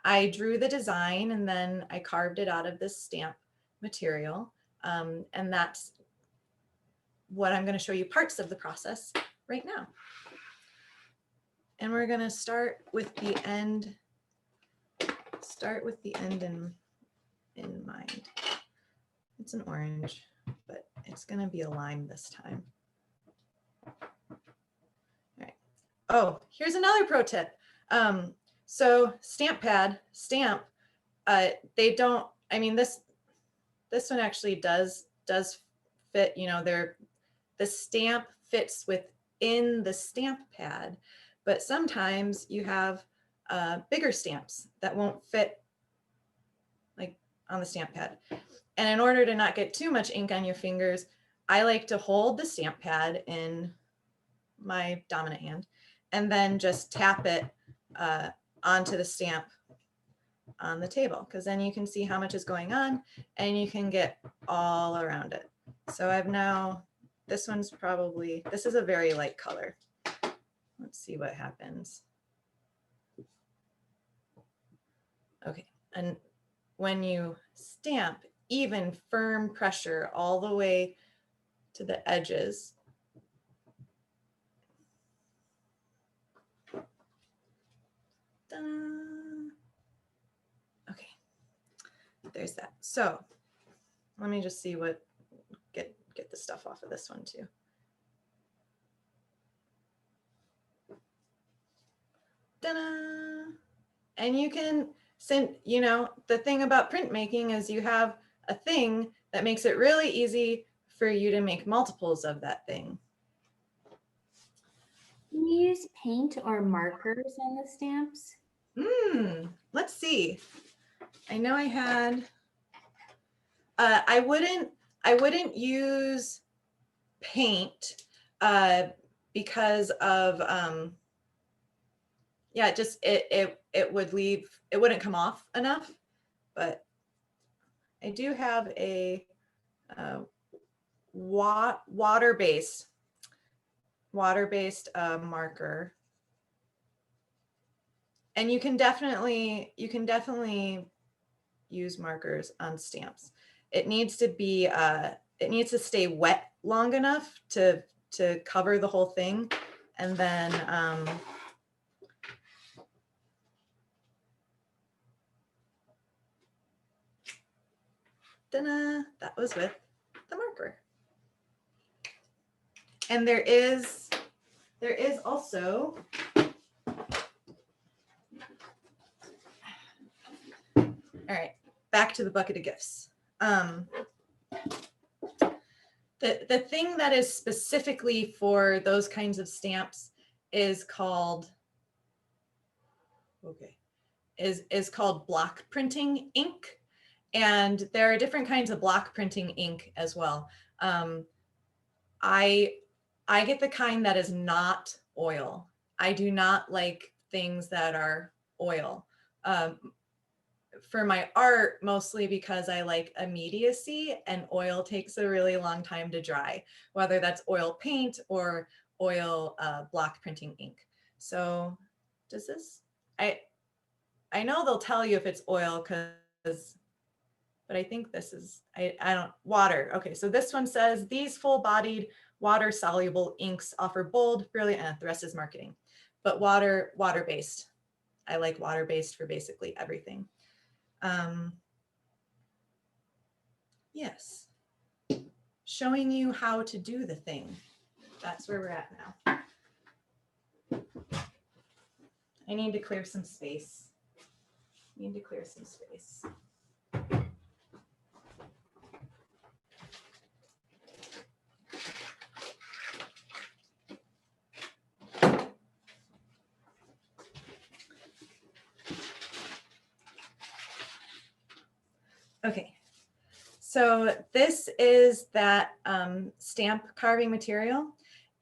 I drew the design and then I carved it out of this stamp material. And that's what I'm going to show you parts of the process right now. And we're going to start with the end. Start with the end in mind. It's an orange, but it's going to be a lime this time. All right. Oh, here's another pro tip. So stamp pad, stamp, they don't, I mean, this one actually does fit, the stamp fits within the stamp pad, but sometimes you have bigger stamps that won't fit like on the stamp pad. And in order to not get too much ink on your fingers, I like to hold the stamp pad in my dominant hand and then just tap it onto the stamp on the table, because then you can see how much is going on and you can get all around it. So I've now, this is a very light color. Let's see what happens. Okay, and when you stamp, even firm pressure all the way to the edges. Okay, there's that. So let me just see what, get the stuff off of this one too. Ta-da! And you can send, the thing about printmaking is you have a thing that makes it really easy for you to make multiples of that thing. Can you use paint or markers on the stamps? Let's see. I know I had, I wouldn't use paint because of, yeah, it would leave, it wouldn't come off enough, but I do have a water-based marker. And you can definitely use markers on stamps. It needs to be, it needs to stay wet long enough to cover the whole thing. And then, that was with the marker. And there is also, all right, back to the bucket of gifts. The thing that is specifically for those kinds of stamps is called, is called block printing ink. And there are different kinds of block printing ink as well. I get the kind that is not oil. I do not like things that are oil. For my art, mostly because I like immediacy, and oil takes a really long time to dry, whether that's oil paint or oil block printing ink. So does this, I know they'll tell you if it's oil, but I think this is, I don't, water. Okay, so this one says, these full-bodied water-soluble inks offer bold, brilliant, the rest is marketing. but water-based. I like water-based for basically everything. Yes. Showing you how to do the thing. That's where we're at now. I need to clear some space. Okay, so this is that stamp carving material,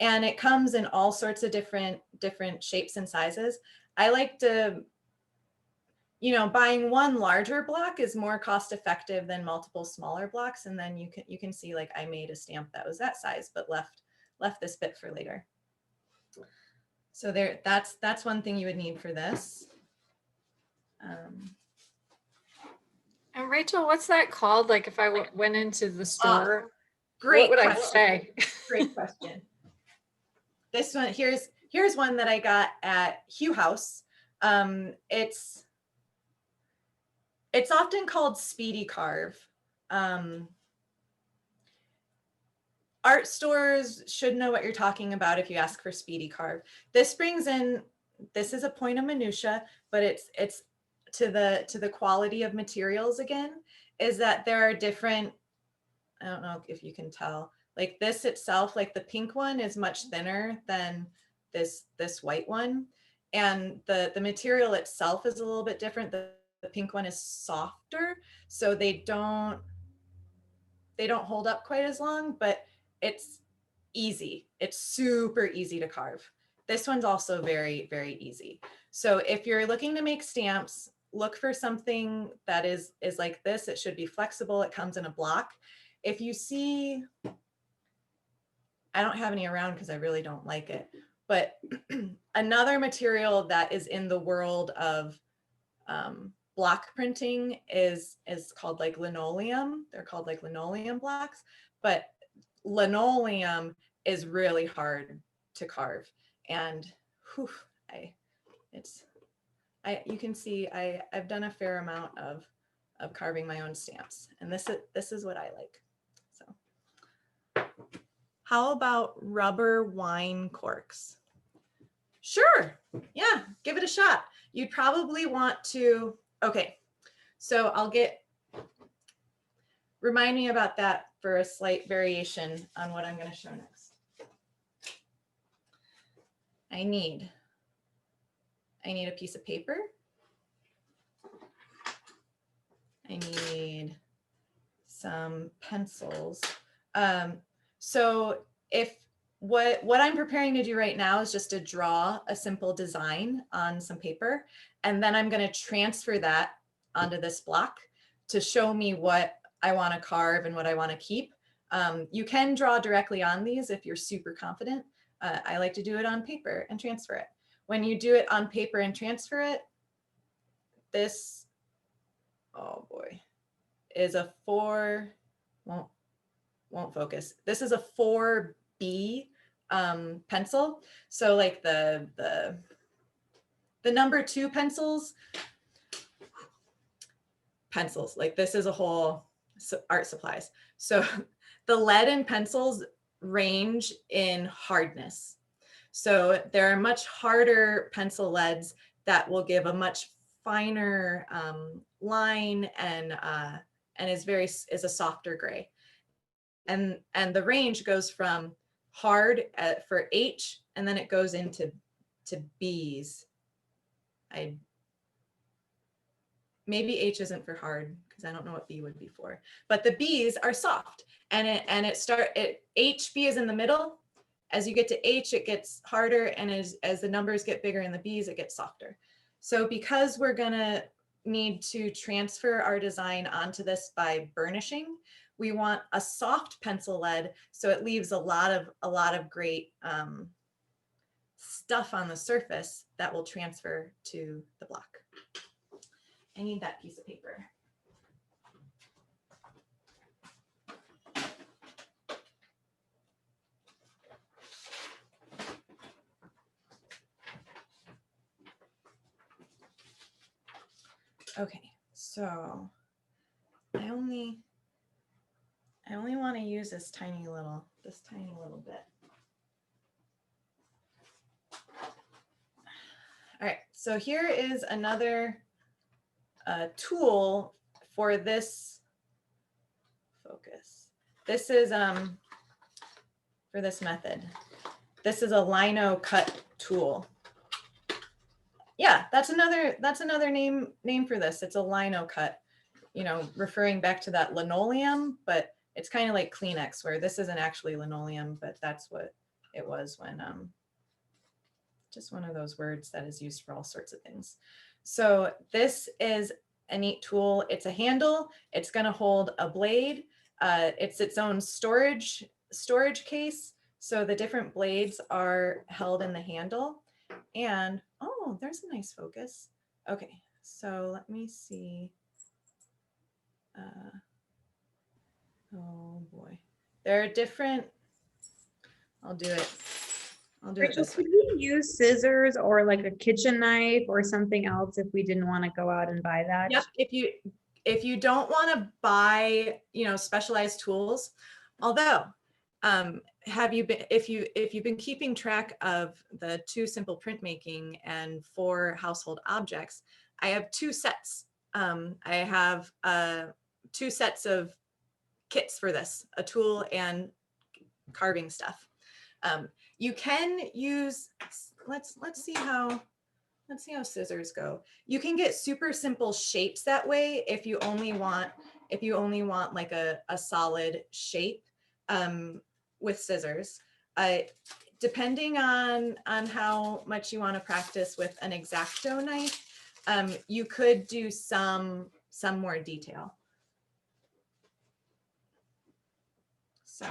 and it comes in all sorts of different shapes and sizes. I like to, you know, buying one larger block is more cost effective than multiple smaller blocks, and then you can see like I made a stamp that was that size, but left this bit for later. So that's one thing you would need for this. And Rachel, what's that called? Like if I went into the store, Great what would question. I say? Great question. This one, here's one that I got at Hugh House. It's often called Speedy Carve. Art stores should know what you're talking about if you ask for Speedy Carve. This brings in, this is a point of minutia, but it's to the quality of materials again, is that there are different, I don't know if you can tell, like this itself, like the pink one is much thinner than this white one. And the material itself is a little bit different. The pink one is softer, so they don't hold up quite as long, but it's easy. It's super easy to carve. This one's also very, very easy. So if you're looking to make stamps, look for something that is like this. It should be flexible. It comes in a block. If you see, I don't have any around because I really don't like it, but another material that is in the world of block printing is called like linoleum. They're called like linoleum blocks, but linoleum is really hard to carve. And whew, you can see I've done a fair amount of carving my own stamps, and this is what I like. So how about rubber wine corks? Sure, yeah, give it a shot. You'd probably want to, okay, so remind me about that for a slight variation on what I'm going to show next. I need a piece of paper. I need some pencils. So if what I'm preparing to do right now is just to draw a simple design on some paper, and then I'm going to transfer that onto this block to show me what I want to carve and what I want to keep. You can draw directly on these if you're super confident. I like to do it on paper and transfer it. When you do it on paper and transfer it, this, oh boy, is a 4, won't focus. This is a 4B pencil. So like the number 2 pencils, like this is a whole art supplies. So the lead in pencils range in hardness. So there are much harder pencil leads that will give a much finer line and is a softer gray. And the range goes from hard for H, and then it goes into B's. Maybe H isn't for hard because I don't know what B would be for, but the B's are soft, and HB is in the middle. As you get to H, it gets harder, and as the numbers get bigger in the B's, it gets softer. So because we're gonna need to transfer our design onto this by burnishing, we want a soft pencil lead, so it leaves a lot of great stuff on the surface that will transfer to the block. I need that piece of paper. Okay, so I only want to use this tiny little bit. All right, so here is another tool for this focus. This is for this method. This is a lino cut tool. Yeah, that's another name for this. It's a lino cut, you know, referring back to that linoleum, but it's kind of like Kleenex, where this isn't actually linoleum, but that's what it was when just one of those words that is used for all sorts of things. So this is a neat tool. It's a handle. It's going to hold a blade. It's its own storage case. So the different blades are held in the handle. And oh, there's a nice focus. Okay, so let me see. Oh boy, there are different. I'll do it Rachel, this way. could we use scissors or like a kitchen knife or something else if we didn't want to go out and buy that? Yep. If you don't want to buy, you know, specialized tools, although if you've been keeping track of the 2 simple printmaking and 4 household objects, I have 2 sets. I have 2 sets of kits for this, a tool and carving stuff. You can use, let's see how scissors go. You can get super simple shapes that way if you only want like a solid shape with scissors. Depending on how much you want to practice with an X-Acto knife, you could do some more detail. So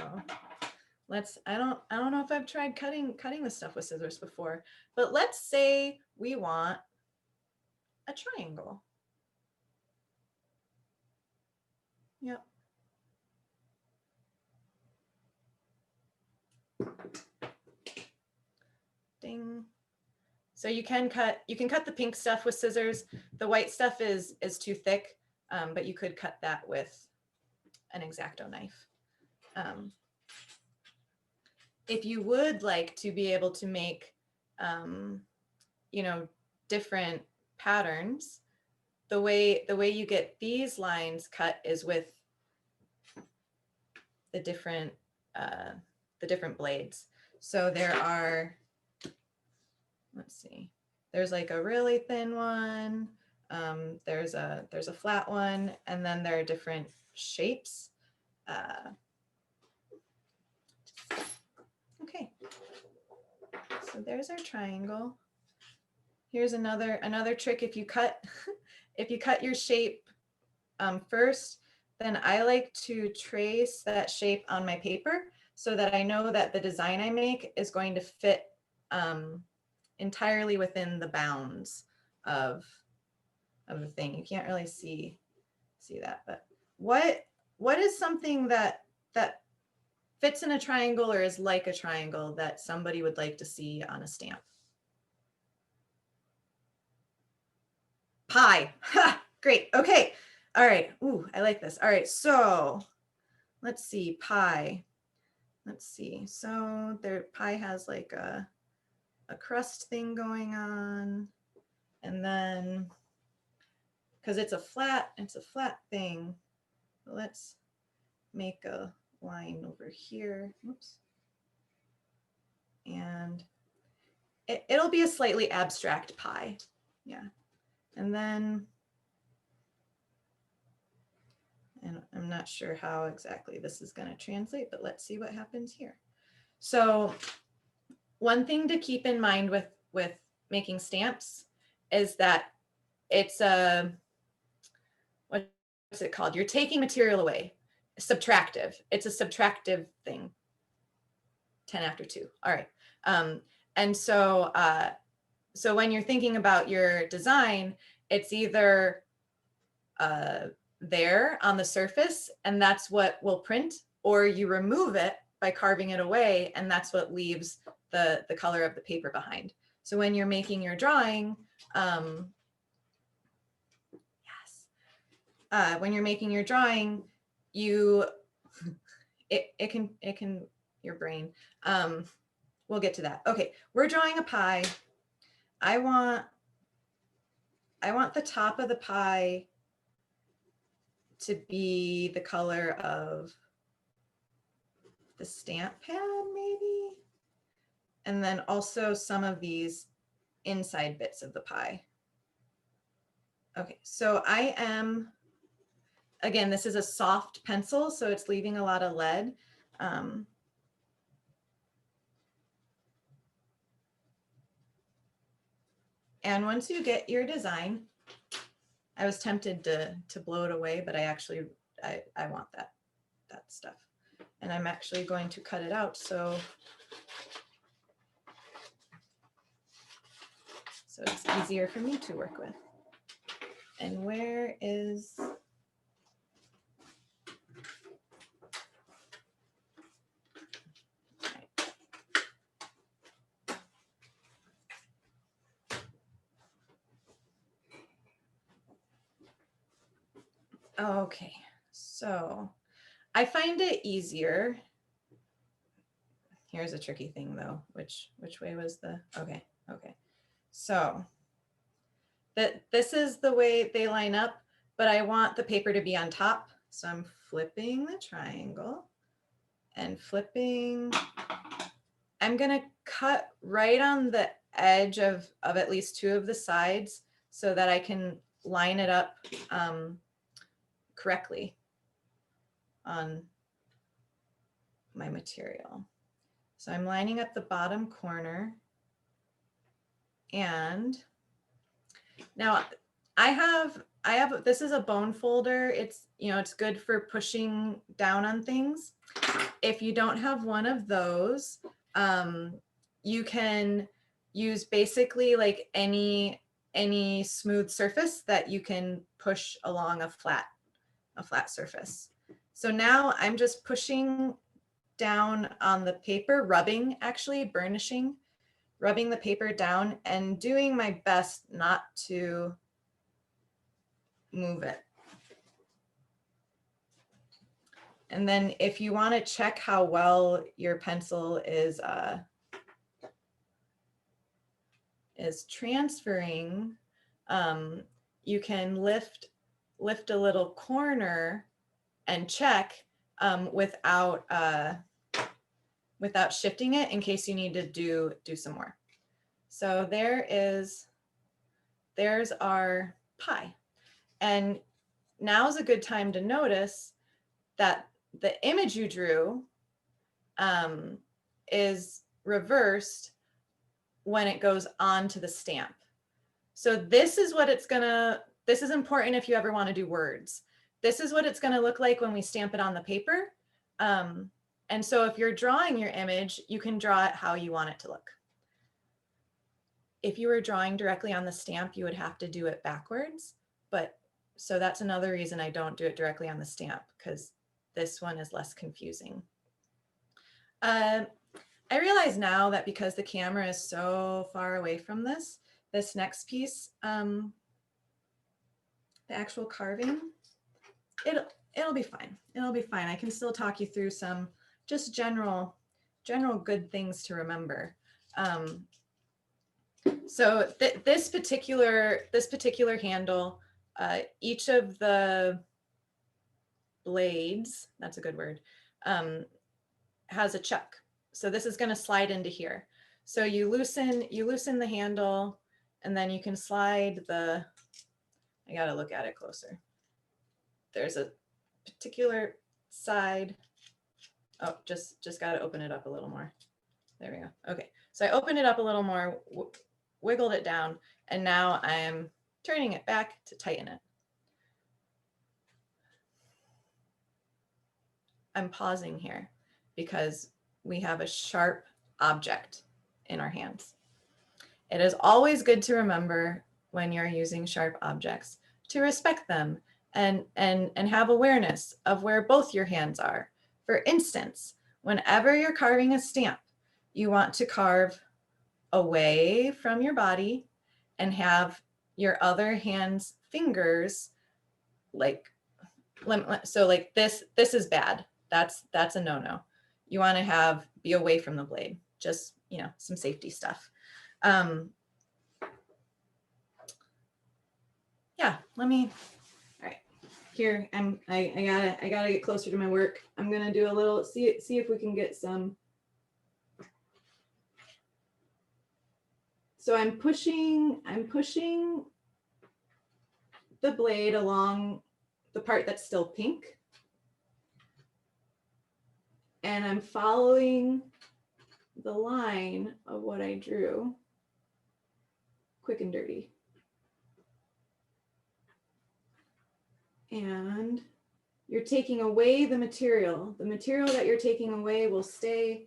I don't know if I've tried cutting the stuff with scissors before, but let's say we want a triangle. Yep. Ding. So you can cut the pink stuff with scissors. The white stuff is too thick, but you could cut that with an X-Acto knife. If you would like to be able to make, you know, different patterns, the way you get these lines cut is with the different blades. So there are, let's see, there's like a really thin one, there's a flat one, and then there are different shapes. Okay, so there's our triangle. Here's another trick. If you cut your shape first, then I like to trace that shape on my paper so that I know that the design I make is going to fit entirely within the bounds of the thing. You can't really see that, but what is something that fits in a triangle or is like a triangle that somebody would like to see on a stamp? Pie. Ha! Great. Okay. All right. Ooh, I like this. All right. So let's see. Pie. Let's see. So pie has like a crust thing going on. And then because it's a flat thing, let's make a line over here. Oops. And it'll be a slightly abstract pie. Yeah. And then, and I'm not sure how exactly this is going to translate, but let's see what happens here. So one thing to keep in mind with making stamps is that it's what's it called? You're taking material away. Subtractive. It's a subtractive thing. 10 after 2. All right. And so so when you're thinking about your design, it's either there on the surface and that's what will print, or you remove it by carving it away and that's what leaves the color of the paper behind. So when you're making your drawing, yes, when you're making your drawing, you, it can, your brain, we'll get to that. Okay, we're drawing a pie. I want the top of the pie to be the color of the stamp pad, maybe. And then also some of these inside bits of the pie. Okay, so I am, again, this is a soft pencil, so it's leaving a lot of lead. And once you get your design, I was tempted to blow it away, but I actually, I want that stuff. And I'm actually going to cut it out. So it's easier for me to work with. And where is, okay, so I find it easier. Here's a tricky thing though. Which way was the, okay. So this is the way they line up, but I want the paper to be on top. So I'm flipping the triangle and flipping. I'm gonna cut right on the edge of at least two of the sides so that I can line it up correctly on my material. So I'm lining up the bottom corner, and now I have, this is a bone folder. It's, it's good for pushing down on things. If you don't have one of those, you can use basically like any smooth surface that you can push along a flat surface. So now I'm just pushing down on the paper, rubbing, actually burnishing, rubbing the paper down and doing my best not to move it. And then if you want to check how well your pencil is transferring, you can lift a little corner and check without shifting it in case you need to do some more. So there's our pie. And now's a good time to notice that the image you drew is reversed when it goes onto the stamp. So this is what it's gonna, this is important if you ever want to do words. This is what it's going to look like when we stamp it on the paper. And so if you're drawing your image, you can draw it how you want it to look. If you were drawing directly on the stamp, you would have to do it backwards. But so that's another reason I don't do it directly on the stamp, because this one is less confusing. I realize now that because the camera is so far away from this next piece, the actual carving, it'll be fine. It'll be fine. I can still talk you through some just general good things to remember. So this particular handle, each of the blades, that's a good word, has a chuck. So this is going to slide into here. So you loosen the handle, and then you can slide the, I got to look at it closer. There's a particular side. Oh, just got to open it up a little more. There we go. Okay. So I opened it up a little more, wiggled it down, and now I am turning it back to tighten it. I'm pausing here because we have a sharp object in our hands. It is always good to remember when you're using sharp objects to respect them and have awareness of where both your hands are. For instance, whenever you're carving a stamp, you want to carve away from your body and have your other hand's fingers like so like this is bad. That's a no-no. You want to be away from the blade, just, you know, some safety stuff. Yeah, all right, here, I gotta get closer to my work. I'm gonna do a little, see if we can get some. So I'm pushing the blade along the part that's still pink. And I'm following the line of what I drew, quick and dirty. And you're taking away the material. The material that you're taking away will stay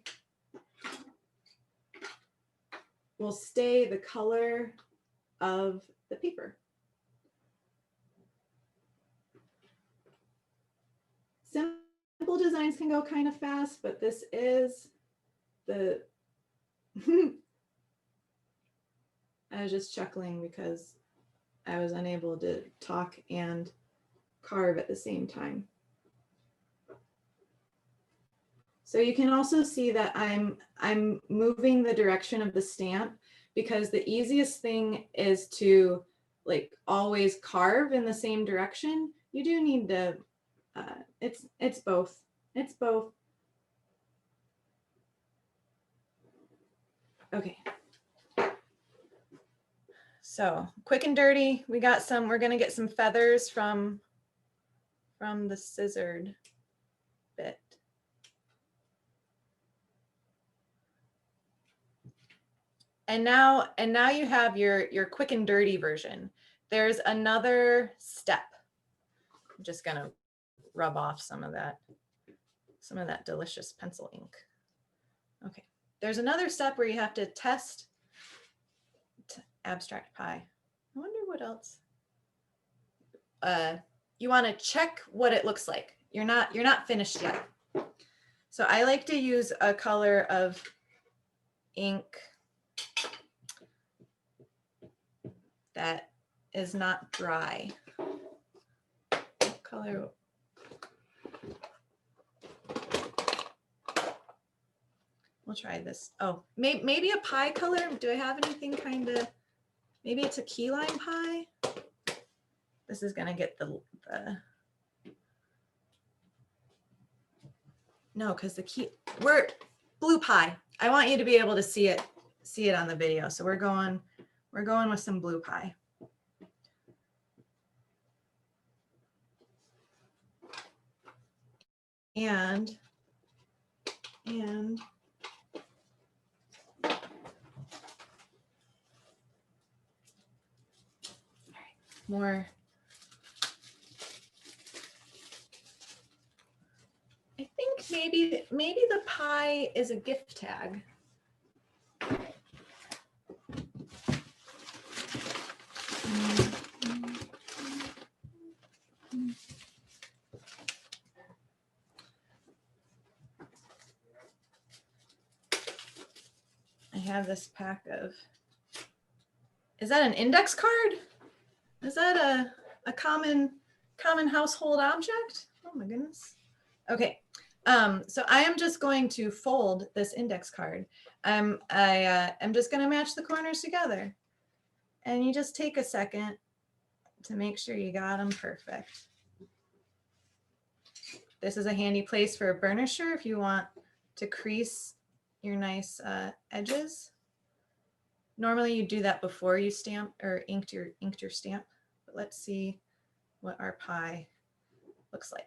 the color of the paper. Simple designs can go kind of fast, but this is the, I was just chuckling because I was unable to talk and carve at the same time. So you can also see that I'm moving the direction of the stamp, because the easiest thing is to like always carve in the same direction. You do need to, it's both. It's both. Okay. So quick and dirty, we're gonna get some feathers from the scissored bit. And now you have your quick and dirty version. There's another step. I'm just gonna rub off some of that delicious pencil ink. Okay, there's another step where you have to test abstract pie. I wonder what else. You want to check what it looks like. You're not finished yet. So I like to use a color of ink that is not dry. What color? We'll try this. Oh, maybe a pie color. Do I have anything kind of, maybe it's a key lime pie? This is gonna get the no, because we're blue pie. I want you to be able to see it on the video. So we're going with some blue pie. And more. I think maybe the pie is a gift tag. I have this pack of, is that an index card? Is that a common household object? Oh my goodness. Okay, so I am just going to fold this index card. I'm just going to match the corners together, and you just take a second to make sure you got them perfect. This is a handy place for a burnisher if you want to crease your nice edges. Normally you do that before you stamp or inked your stamp, but let's see what our pie looks like.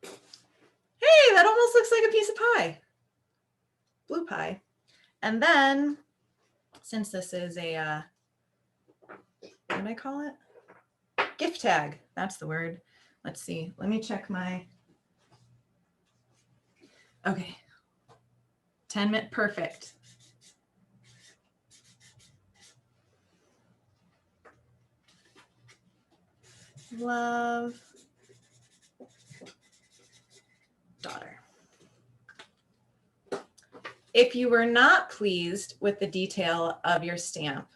Hey, that almost looks like a piece of pie. Blue pie. And then, since this is a, what do I call it? Gift tag, that's the word. Let's see, let me check my, okay. 10-minute, perfect. Love, daughter. If you were not pleased with the detail of your stamp,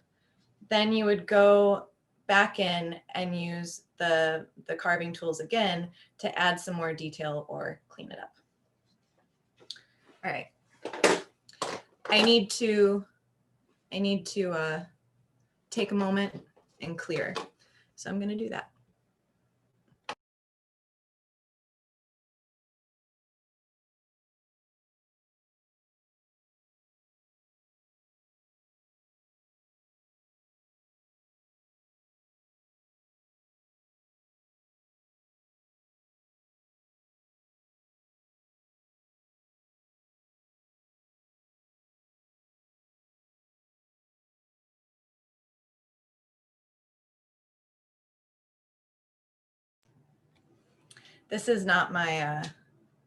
then you would go back in and use the carving tools again to add some more detail or clean it up. All right. I need to take a moment and clear. So I'm going to do that. This is not my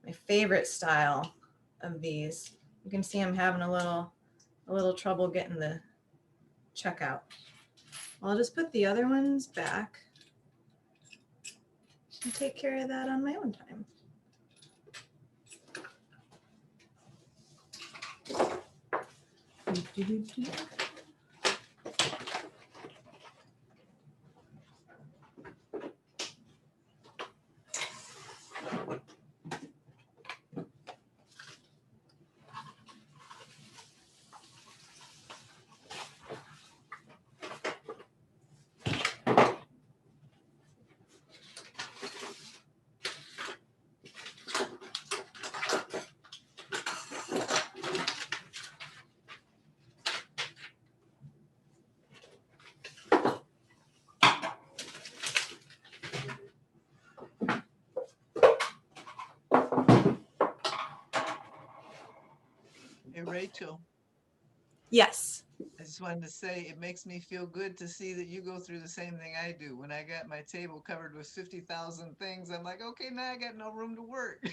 my favorite style of these. You can see I'm having a little trouble getting the checkout. I'll just put the other ones back and take care of that on my own time. Hey, Rachel. Yes. I just wanted to say it makes me feel good to see that you go through the same thing I do. When I got my table covered with 50,000 things, I'm like, okay, now I got no room to work.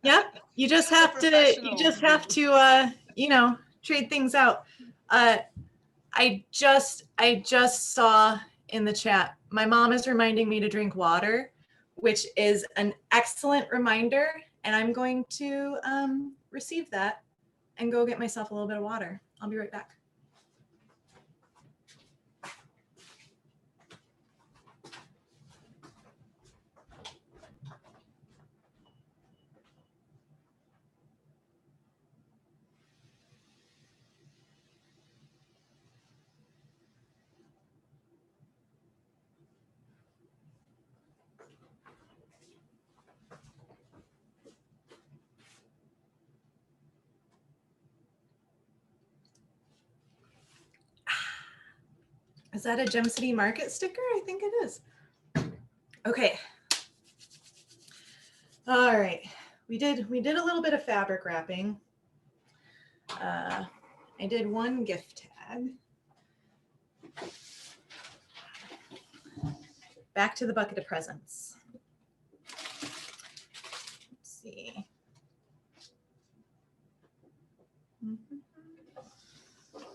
Yep. You just have to you know, trade things out. I just saw in the chat, my mom is reminding me to drink water, which is an excellent reminder. And I'm going to receive that and go get myself a little bit of water. I'll be right back. Is that a Gem City Market sticker? I think it is. Okay. All right. We did a little bit of fabric wrapping. I did one gift tag. Back to the bucket of presents. Let's see.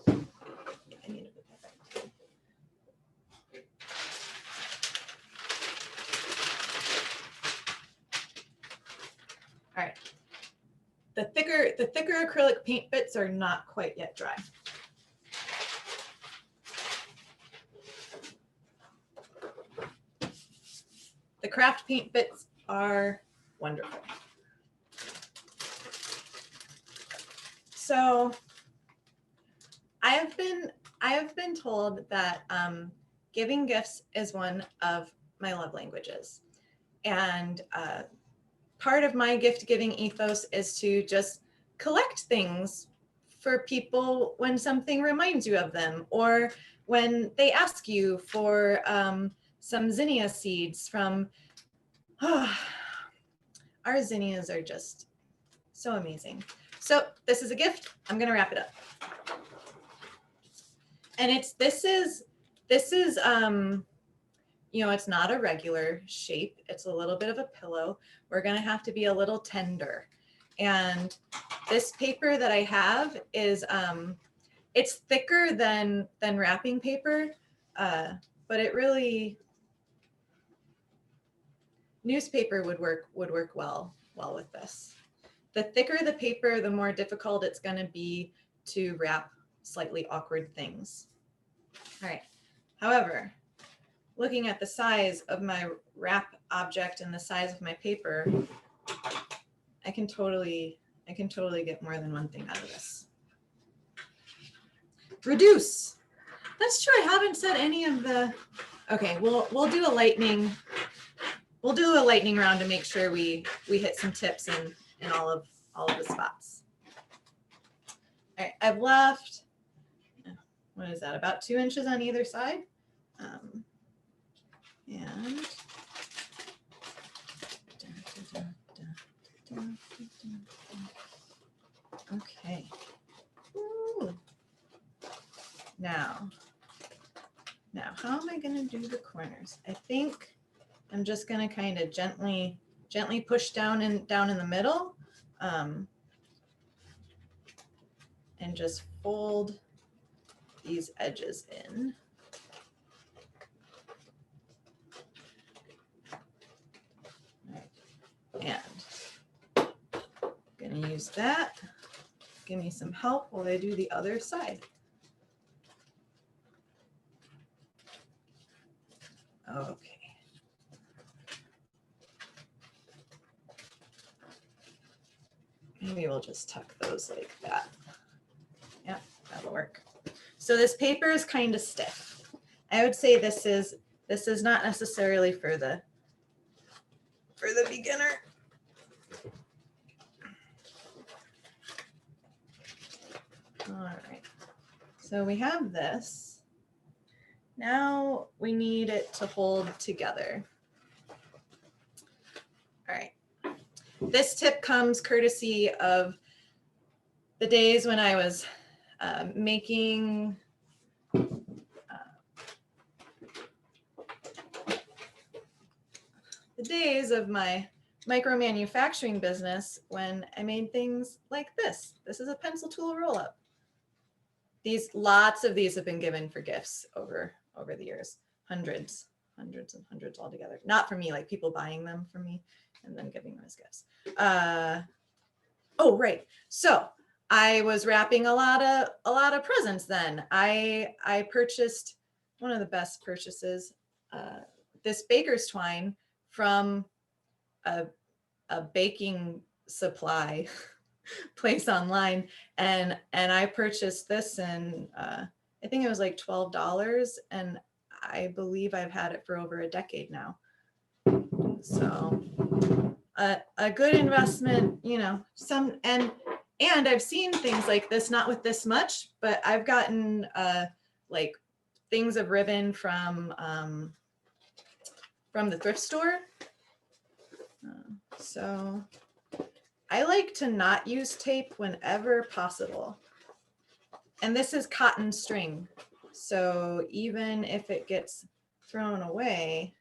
I need to put that back. All right. The thicker acrylic paint bits are not quite yet dry. The craft paint bits are wonderful. So I have been told that giving gifts is one of my love languages. And part of my gift giving ethos is to just collect things for people when something reminds you of them, or when they ask you for some zinnia seeds from, our zinnias are just so amazing. So this is a gift. I'm gonna wrap it up. And this is you know, it's not a regular shape. It's a little bit of a pillow. We're gonna have to be a little tender. And this paper that I have is, it's thicker than wrapping paper, but it really, newspaper would work well with this. The thicker the paper, the more difficult it's gonna be to wrap slightly awkward things. All right, however, looking at the size of my wrap object and the size of my paper, I can totally get more than one thing out of this. Reduce. That's true. I haven't said any of the. Okay, we'll do a lightning. We'll do a lightning round to make sure we hit some tips in all of the spots. All right, I've left. What is that? About 2 inches on either side, and. Okay. Ooh. Now, how am I going to do the corners? I think I'm just going to kind of gently push down in the middle, and just fold these edges in. And I'm gonna use that. Give me some help while I do the other side. Okay. Maybe we'll just tuck those like that. Yeah, that'll work. So this paper is kind of stiff. I would say this is not necessarily for the beginner. All right, so we have this. Now we need it to hold together. All right, this tip comes courtesy of the days when I was making the days of my micro manufacturing business when I made things like this. This is a pencil tool roll up. Lots of these have been given for gifts over the years, hundreds and hundreds altogether. Not for me, like people buying them for me and then giving them as gifts. Oh, right. So I was wrapping a lot of presents then. I purchased one of the best purchases, this baker's twine from a baking supply place online, and I purchased this, and I think it was like $12, and I believe I've had it for over a decade now. So a good investment, you know. And I've seen things like this, not with this much, but I've gotten like things of ribbon from the thrift store. So I like to not use tape whenever possible. And this is cotton string. So even if it gets thrown away,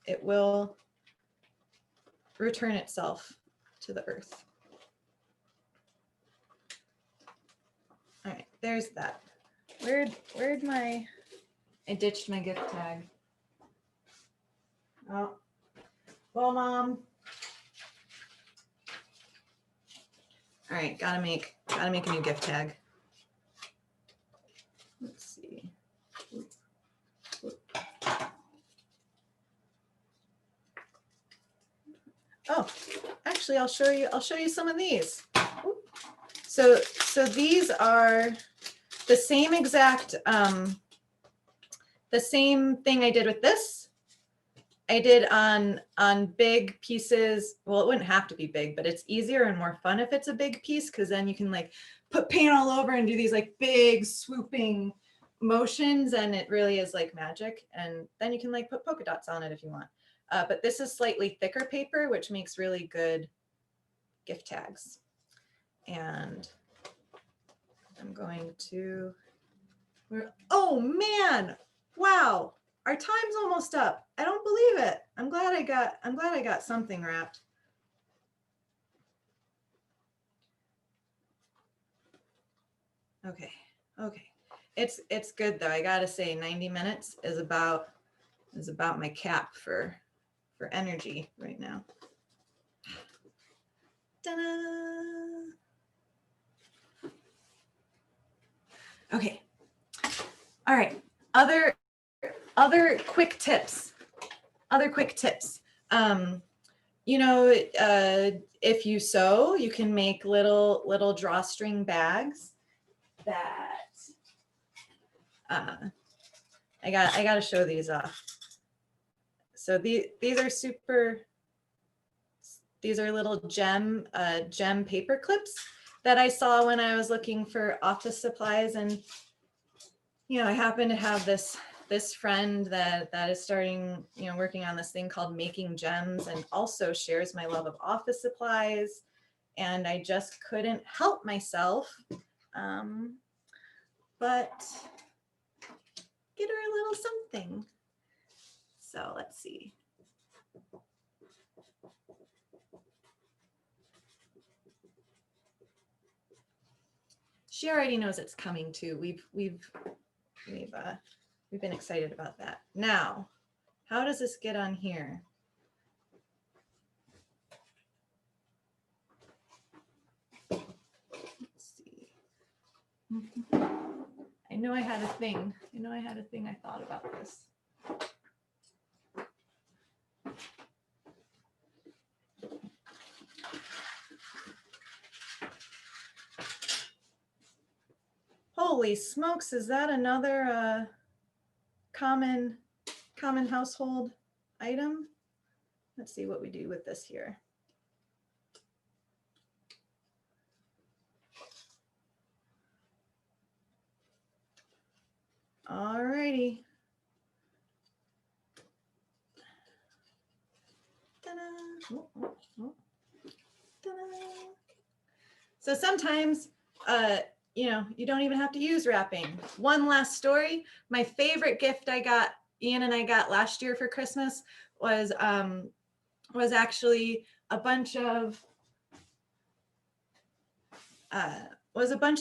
it will return itself to the earth. All right, there's that. Where'd my, I ditched my gift tag. Oh, well, Mom. All right, gotta make a new gift tag. Let's see. Oh, actually, I'll show you some of these. So these are the same exact, the same thing I did with this. I did on big pieces. Well, it wouldn't have to be big, but it's easier and more fun if it's a big piece, because then you can like put paint all over and do these like big swooping motions, and it really is like magic. And then you can like put polka dots on it if you want. But this is slightly thicker paper, which makes really good gift tags. And I'm going to, oh man, wow. Our time's almost up. I don't believe it. I'm glad I got something wrapped. Okay. It's good though. I gotta say 90 minutes is about my cap for energy right now. Ta-da! Okay. All right. Other quick tips. You know, if you sew, you can make little drawstring bags that I got to show these off. So these are little gem paper clips that I saw when I was looking for office supplies. And you know, I happen to have this friend that is starting, you know, working on this thing called Making Gems, and also shares my love of office supplies. And I just couldn't help myself, but get her a little something. So let's see. She already knows it's coming too. We've been excited about that. Now, how does this get on here? Let's see. I know I had a thing. I thought about this. Holy smokes, is that another common household item? Let's see what we do with this here. All righty. Ta-da. Oh, oh. Ta-da. So sometimes, you know, you don't even have to use wrapping. One last story. My favorite gift Ian and I got last year for Christmas was actually a bunch of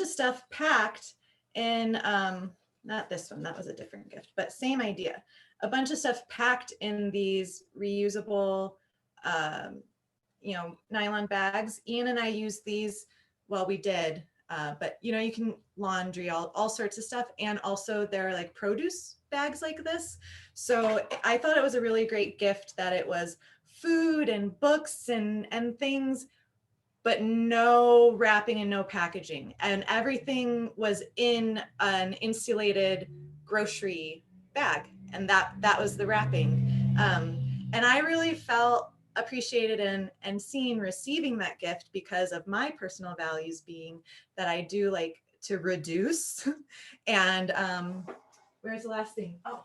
stuff packed in, not this one, that was a different gift, but same idea. A bunch of stuff packed in these reusable, you know, nylon bags. Ian and I used these, well, we did, but you know, you can laundry, all sorts of stuff. And also they're like produce bags like this. So I thought it was a really great gift that it was food and books and things, but no wrapping and no packaging. And everything was in an insulated grocery bag. And that was the wrapping. And I really felt appreciated and seen receiving that gift because of my personal values being that I do like to reduce. And where's the last thing? Oh,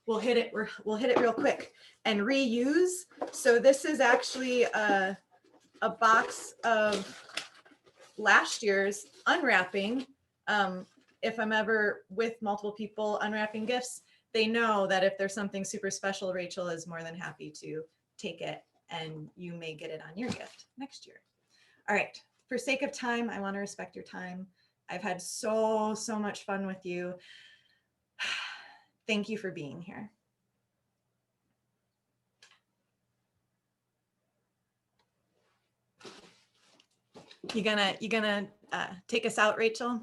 we'll hit it real quick. And reuse. So this is actually a box of last year's unwrapping. If I'm ever with multiple people unwrapping gifts, they know that if there's something super special, Rachel is more than happy to take it and you may get it on your gift next year. All right, for sake of time, I want to respect your time. I've had so much fun with you. Thank you for being here. You gonna take us out, Rachel?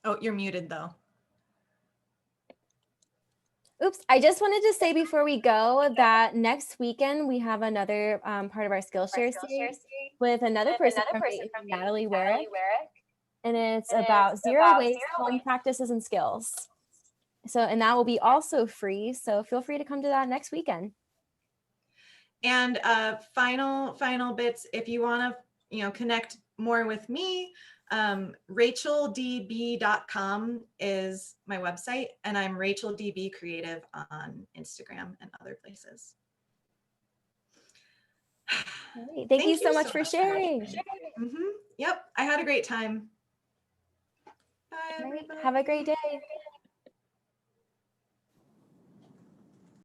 Oh, you're muted though. Oops, I just wanted to say before we go that next weekend we have another part of our Skillshare series with another person from Natalie Warwick. And it's about zero waste home practices and skills. So, and that will be also free. So feel free to come to that next weekend. And final bits, if you want to, you know, connect more with me, racheldb.com is my website, and I'm Rachel DB Creative on Instagram and other places. Right. Thank you so much for sharing. Yep, I had a great time. Bye, right. everybody. Have a great day.